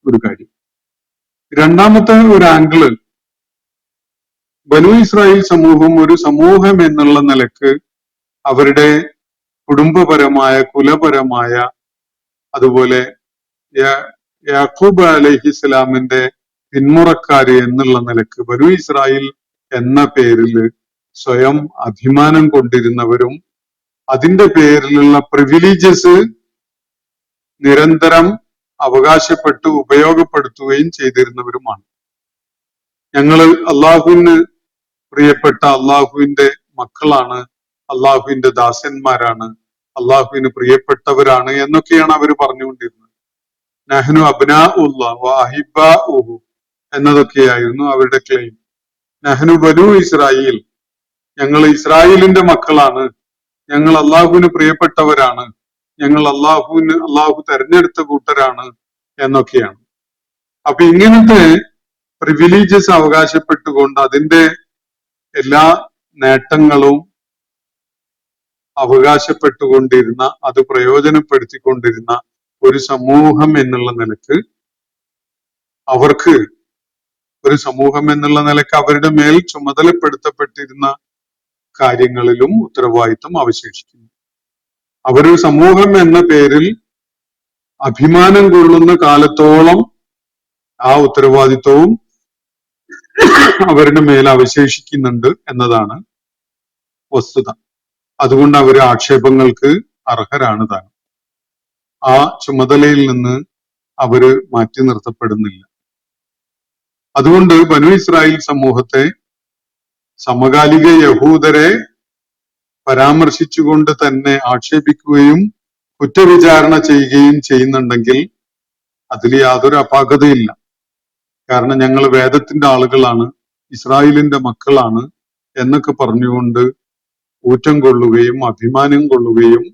ഒരു കാര്യം. രണ്ടാമത്തെ ഒരു ആംഗിള്, ബനു ഇസ്രായേൽ സമൂഹം ഒരു സമൂഹം എന്നുള്ള നിലക്ക് അവരുടെ കുടുംബപരമായ, കുലപരമായ, അതുപോലെ യാക്കൂബ് അലൈഹിസ്സലാമിന്റെ പിന്മുറക്കാര് എന്നുള്ള നിലക്ക് ബനു ഇസ്രായേൽ എന്ന പേരിൽ സ്വയം അഭിമാനം കൊണ്ടിരുന്നവരും അതിന്റെ പേരിലുള്ള പ്രിവിലേജസ് നിരന്തരം അവകാശപ്പെട്ട് ഉപയോഗപ്പെടുത്തുകയും ചെയ്തിരുന്നവരുമാണ്. ഞങ്ങള് അള്ളാഹുവിന് പ്രിയപ്പെട്ട അള്ളാഹുവിന്റെ മക്കളാണ്, അള്ളാഹുവിന്റെ ദാസന്മാരാണ്, അള്ളാഹുവിന് പ്രിയപ്പെട്ടവരാണ് എന്നൊക്കെയാണ് അവർ പറഞ്ഞുകൊണ്ടിരുന്നത്. നഹ്നു അബ്നാഉല്ലാഹ് വ അഹിബ്ബാഉഹു എന്നതൊക്കെയായിരുന്നു അവരുടെ ക്ലെയിം. നഹ്നു ബനു ഇസ്രായേൽ, ഞങ്ങൾ ഇസ്രായേലിന്റെ മക്കളാണ്, ഞങ്ങൾ അള്ളാഹുവിന് പ്രിയപ്പെട്ടവരാണ്, ഞങ്ങൾ അള്ളാഹു തെരഞ്ഞെടുത്ത കൂട്ടരാണ് എന്നൊക്കെയാണ്. അപ്പൊ ഇങ്ങനത്തെ പ്രിവിലേജസ് അവകാശപ്പെട്ടുകൊണ്ട് അതിന്റെ എല്ലാ നേട്ടങ്ങളും അവകാശപ്പെട്ടുകൊണ്ടിരുന്ന, അത് പ്രയോജനപ്പെടുത്തിക്കൊണ്ടിരുന്ന ഒരു സമൂഹം എന്നുള്ള നിലക്ക് അവർക്ക് അവരുടെ മേൽ ചുമതലപ്പെടുത്തപ്പെട്ടിരുന്ന കാര്യങ്ങളിലും ഉത്തരവാദിത്വം അവശേഷിക്കുന്നു. അവരൊരു സമൂഹം എന്ന പേരിൽ അഭിമാനം കൊള്ളുന്ന കാലത്തോളം ആ ഉത്തരവാദിത്വവും അവരുടെ മേൽ അവശേഷിക്കുന്നുണ്ട് എന്നതാണ് വസ്തുത. അതുകൊണ്ട് അവര് ആക്ഷേപങ്ങൾക്ക് അർഹരാണ് താൻ. ആ ചുമതലയിൽ നിന്ന് അവര് മാറ്റി നിർത്തപ്പെടുന്നില്ല. അതുകൊണ്ട് ബനു ഇസ്രായേൽ സമൂഹത്തെ സമകാലിക യഹൂദരെ പരാമർശിച്ചുകൊണ്ട് തന്നെ ആക്ഷേപിക്കുകയും കുറ്റവിചാരണ ചെയ്യുകയും ചെയ്യുന്നുണ്ടെങ്കിൽ അതിൽ യാതൊരു അപാകതയില്ല. കാരണം ഞങ്ങൾ വേദത്തിന്റെ ആളുകളാണ്, ഇസ്രായേലിന്റെ മക്കളാണ് എന്നൊക്കെ പറഞ്ഞുകൊണ്ട് ഊറ്റം കൊള്ളുകയും അഭിമാനം കൊള്ളുകയും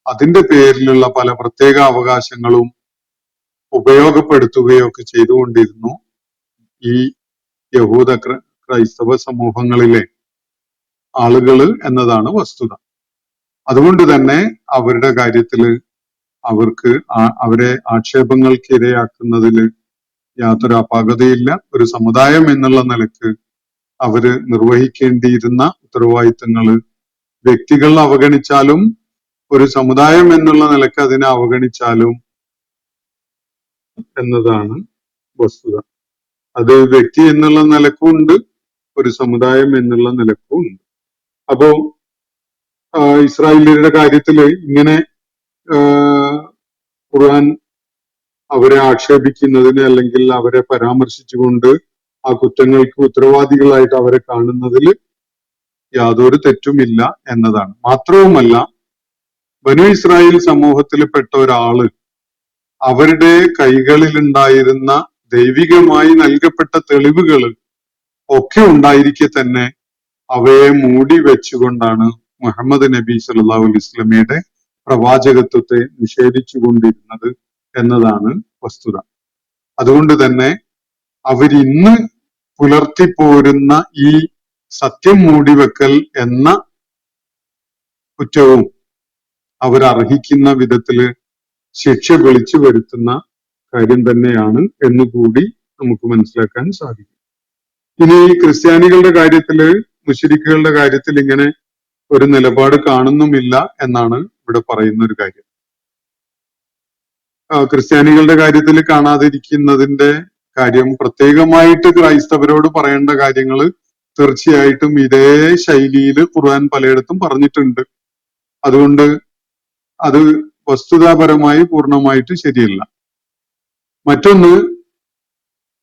അതിന്റെ പേരിലുള്ള പല പ്രത്യേക അവകാശങ്ങളും ഉപയോഗപ്പെടുത്തുകയും ഒക്കെ ചെയ്തുകൊണ്ടിരുന്നു ഈ യഹൂദ ക്രൈസ്തവ സമൂഹങ്ങളിലെ ആളുകള് എന്നതാണ് വസ്തുത. അതുകൊണ്ട് തന്നെ അവരുടെ കാര്യത്തില് അവരെ ആക്ഷേപങ്ങൾക്ക് ഇരയാക്കുന്നതിൽ യാതൊരു അപാകതയില്ല. ഒരു സമുദായം എന്നുള്ള നിലക്ക് അവര് നിർവഹിക്കേണ്ടിയിരുന്ന ഉത്തരവാദിത്തങ്ങള് വ്യക്തികൾ അവഗണിച്ചാലും ഒരു സമുദായം എന്നുള്ള നിലക്ക് അതിനെ അവഗണിച്ചാലും എന്നതാണ് വസ്തുത. അത് വ്യക്തി എന്നുള്ള നിലക്കും ഉണ്ട്, ഒരു സമുദായം എന്നുള്ള നിലക്കും ഉണ്ട്. അപ്പോ ഇസ്രായേലിയരുടെ കാര്യത്തില് ഇങ്ങനെ ഖുർആൻ അവരെ ആക്ഷേപിക്കുന്നതിന് അല്ലെങ്കിൽ അവരെ പരാമർശിച്ചുകൊണ്ട് ആ കുറ്റങ്ങൾക്ക് ഉത്തരവാദികളായിട്ട് അവരെ കാണുന്നതിൽ യാതൊരു തെറ്റുമില്ല എന്നതാണ്. മാത്രവുമല്ല, ബനു ഇസ്രായേൽ സമൂഹത്തിൽപ്പെട്ട ഒരാള് അവരുടെ കൈകളിൽ ഉണ്ടായിരുന്ന ദൈവികമായി നൽകപ്പെട്ട തെളിവുകൾ ഒക്കെ ഉണ്ടായിരിക്കെ തന്നെ അവയെ മൂടി വെച്ചുകൊണ്ടാണ് മുഹമ്മദ് നബി സല്ലല്ലാഹു അലൈഹി വസല്ലമയുടെ പ്രവാചകത്വത്തെ നിഷേധിച്ചുകൊണ്ടിരുന്നത് എന്നതാണ് വസ്തുത. അതുകൊണ്ട് തന്നെ അവരിന്ന് പുലർത്തിപ്പോരുന്ന ഈ സത്യം മൂടിവെക്കൽ എന്ന കുറ്റവും അവരർഹിക്കുന്ന വിധത്തില് ശിക്ഷ വിളിച്ചു വരുത്തുന്ന കാര്യം തന്നെയാണ് എന്നുകൂടി നമുക്ക് മനസ്സിലാക്കാൻ സാധിക്കും. ഇനി ക്രിസ്ത്യാനികളുടെ കാര്യത്തില്, മുശ്രിക്കുകളുടെ കാര്യത്തിൽ ഇങ്ങനെ ഒരു നിലപാട് കാണുന്നുമില്ല എന്നാണ് ഇവിടെ പറയുന്ന ഒരു കാര്യം. ക്രിസ്ത്യാനികളുടെ കാര്യത്തിൽ കാണാതിരിക്കുന്നതിന്റെ കാര്യം, പ്രത്യേകമായിട്ട് ക്രൈസ്തവരോട് പറയേണ്ട കാര്യങ്ങൾ തീർച്ചയായിട്ടും ഇതേ ശൈലിയിൽ ഖുർആൻ പലയിടത്തും പറഞ്ഞിട്ടുണ്ട്. അതുകൊണ്ട് അത് വസ്തുതാപരമായി പൂർണ്ണമായിട്ട് ശരിയല്ല. മറ്റൊന്ന്,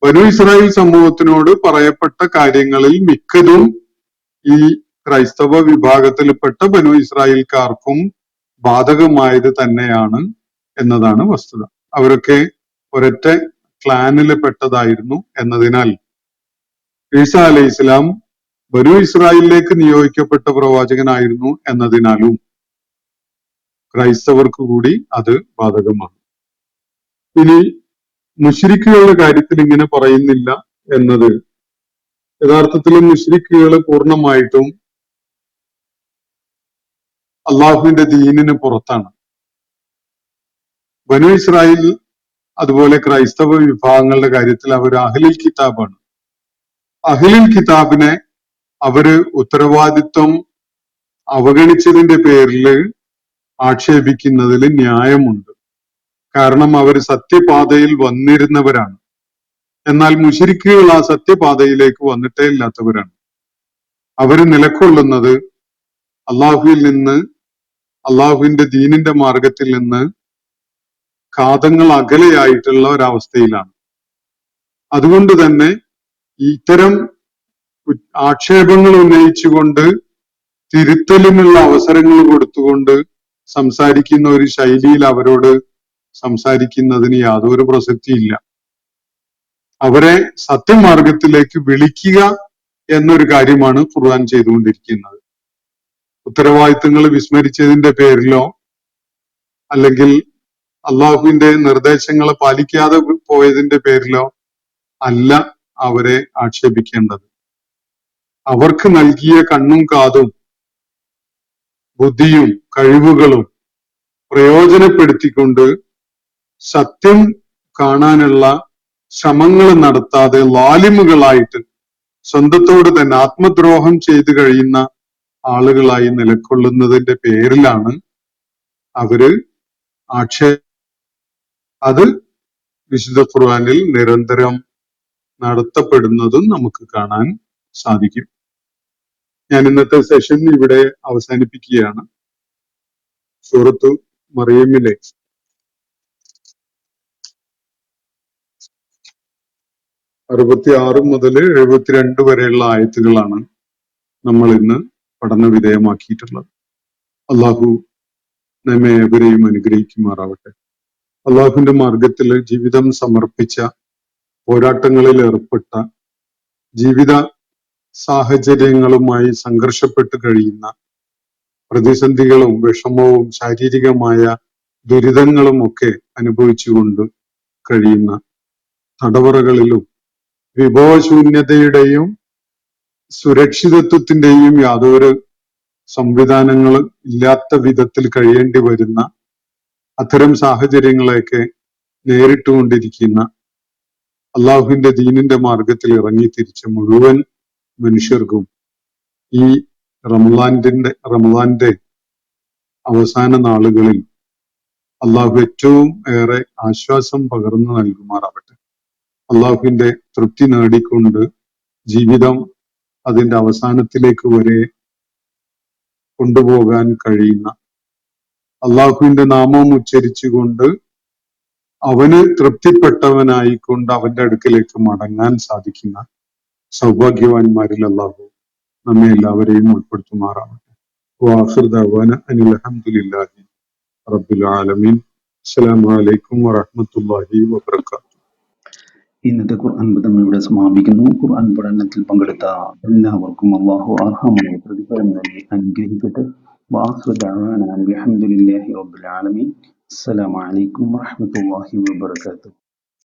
ബനു ഇസ്രായേൽ സമൂഹത്തിനോട് പറയപ്പെട്ട കാര്യങ്ങളിൽ മിക്കതും ഈ ക്രൈസ്തവ വിഭാഗത്തിൽപ്പെട്ട ബനു ഇസ്രായേൽക്കാർക്കും ബാധകമായത് തന്നെയാണ് എന്നതാണ് വസ്തുത. അവരൊക്കെ ഒരൊറ്റ ക്ലാനിൽ പെട്ടതായിരുന്നു എന്നതിനാൽ ഈസ അലൈഹി ഇസ്ലാം ബനു ഇസ്രായേലിലേക്ക് നിയോഗിക്കപ്പെട്ട പ്രവാചകനായിരുന്നു എന്നതിനാലും ക്രൈസ്തവർക്ക് കൂടി അത് ബാധകമാണ്. ഇനി മുശ്രിക്കുകളുടെ കാര്യത്തിൽ ഇങ്ങനെ പറയുന്നില്ല എന്നത് യഥാർത്ഥത്തിൽ മുശ്രിക്കുകൾ പൂർണ്ണമായിട്ടും അള്ളാഹുവിന്റെ ദീനിന് പുറത്താണ്. ബനു ഇസ്രായേൽ അതുപോലെ ക്രൈസ്തവ വിഭാഗങ്ങളുടെ കാര്യത്തിൽ അവർ അഹ്ലുൽ കിതാബാണ്. അഹ്ലുൽ കിതാബിനെ അവര് ഉത്തരവാദിത്വം അവഗണിച്ചതിന്റെ പേരിൽ ആക്ഷേപിക്കുന്നതിൽ ന്യായമുണ്ട്. കാരണം അവർ സത്യപാതയിൽ വന്നിരുന്നവരാണ്. എന്നാൽ മുശ്രിക്കുകൾ ആ സത്യപാതയിലേക്ക് വന്നിട്ടേ ഇല്ലാത്തവരാണ്. അവര് നിലകൊള്ളുന്നത് അള്ളാഹുവിൽ നിന്ന്, അള്ളാഹുവിന്റെ ദീനിന്റെ മാർഗത്തിൽ നിന്ന് കാതങ്ങൾ അകലെയായിട്ടുള്ള ഒരവസ്ഥയിലാണ്. അതുകൊണ്ട് തന്നെ ഇത്തരം ആക്ഷേപങ്ങൾ ഉന്നയിച്ചുകൊണ്ട് തിരുത്തലിനുള്ള അവസരങ്ങൾ കൊടുത്തുകൊണ്ട് സംസാരിക്കുന്ന ഒരു ശൈലിയിൽ അവരോട് സംസാരിക്കുന്നതിന് യാതൊരു പ്രസക്തിയില്ല. അവരെ സത്യമാർഗത്തിലേക്ക് വിളിക്കുക എന്നൊരു കാര്യമാണ് ഖുർആൻ ചെയ്തുകൊണ്ടിരിക്കുന്നത്. ഉത്തരവാദിത്തങ്ങൾ വിസ്മരിച്ചതിന്റെ പേരിലോ അല്ലെങ്കിൽ അള്ളാഹുവിന്റെ നിർദ്ദേശങ്ങൾ പാലിക്കാതെ പോയതിന്റെ പേരിലോ അല്ല അവരെ ആക്ഷേപിക്കേണ്ടത്. അവർക്ക് നൽകിയ കണ്ണും കാതും ബുദ്ധിയും കഴിവുകളും പ്രയോജനപ്പെടുത്തിക്കൊണ്ട് സത്യം കാണാനുള്ള ശ്രമങ്ങൾ നടത്താതെ ലാലിമുകളായിട്ട് സ്വന്തത്തോട് തന്നെ ആത്മദ്രോഹം ചെയ്തു കഴിയുന്ന ആളുകളായി നിലകൊള്ളുന്നതിന്റെ പേരിലാണ് അവര് അത് വിശുദ്ധ ഖുർആനിൽ നിരന്തരം നടത്തപ്പെടുന്നതും നമുക്ക് കാണാൻ സാധിക്കും. ഞാൻ ഇന്നത്തെ സെഷൻ ഇവിടെ അവസാനിപ്പിക്കുകയാണ്. സൂറത്തു മറിയമിലെ 66 മുതൽ 72 വരെയുള്ള ആയത്തുകളാണ് നമ്മൾ ഇന്ന് പഠന വിധേയമാക്കിയിട്ടുള്ളത്. അള്ളാഹു നമ്മെ ഏവരെയും അനുഗ്രഹിക്കുമാറാവട്ടെ. അള്ളാഹുവിന്റെ മാർഗത്തിൽ ജീവിതം സമർപ്പിച്ച, പോരാട്ടങ്ങളിൽ ഏർപ്പെട്ട, ജീവിത സാഹചര്യങ്ങളുമായി സംഘർഷപ്പെട്ട് കഴിയുന്ന, പ്രതിസന്ധികളും വിഷമവും ശാരീരികമായ ദുരിതങ്ങളും ഒക്കെ അനുഭവിച്ചുകൊണ്ട് കഴിയുന്ന, തടവറകളിലും വിഭവശൂന്യതയുടെയും സുരക്ഷിതത്വത്തിന്റെയും യാതൊരു സംവിധാനങ്ങൾ ഇല്ലാത്ത വിധത്തിൽ കഴിയേണ്ടി വരുന്ന അത്തരം സാഹചര്യങ്ങളെയൊക്കെ നേരിട്ടുകൊണ്ടിരിക്കുന്ന, അള്ളാഹുവിന്റെ ദീനിന്റെ മാർഗത്തിൽ ഇറങ്ങി തിരിച്ച മുഴുവൻ മനുഷ്യർക്കും ഈ റമദാന്റെ അവസാന നാളുകളിൽ അള്ളാഹു ഏറ്റവും ഏറെ ആശ്വാസം പകർന്നു നൽകുമാറാവട്ടെ. അള്ളാഹുവിന്റെ തൃപ്തി നേടിക്കൊണ്ട് ജീവിതം അതിന്റെ അവസാനത്തിലേക്ക് വരെ കൊണ്ടുപോകാൻ കഴിയുന്ന, അള്ളാഹുവിന്റെ നാമം ഉച്ചരിച്ചുകൊണ്ട് അവന് തൃപ്തിപ്പെട്ടവനായിക്കൊണ്ട് അവന്റെ അടുക്കിലേക്ക് മടങ്ങാൻ സാധിക്കുന്ന സൗഭാഗ്യവാന്മാരിൽ അള്ളാഹു നമ്മെ എല്ലാവരെയും ഉൾപ്പെടുത്തുമാറാവട്ടെ. വാഖിർ ദഅ്വാന അനിൽ ഹംദുലില്ലാഹി റബ്ബിൽ ആലമീൻ. അസ്സലാമു അലൈക്കും വറഹ്മത്തുള്ളാഹി വബറകാതുഹു. ഇന്നത്തെ ഖുർആൻ പഠനം ഇവിടെ സമാപിക്കുന്നു. ഖുർആൻ പഠനത്തിൽ പങ്കെടുത്ത എല്ലാവർക്കും അല്ലാഹു അർഹമായ പ്രതിഫലം നൽകി അനുഗ്രഹിക്കട്ടെ. വആഖിറു ദഅ്വാനാ അൽഹംദുലില്ലാഹി റബ്ബിൽ ആലമീൻ. അസ്സലാമു അലൈക്കും വറഹ്മത്തുള്ളാഹി വബറകാതുഹു.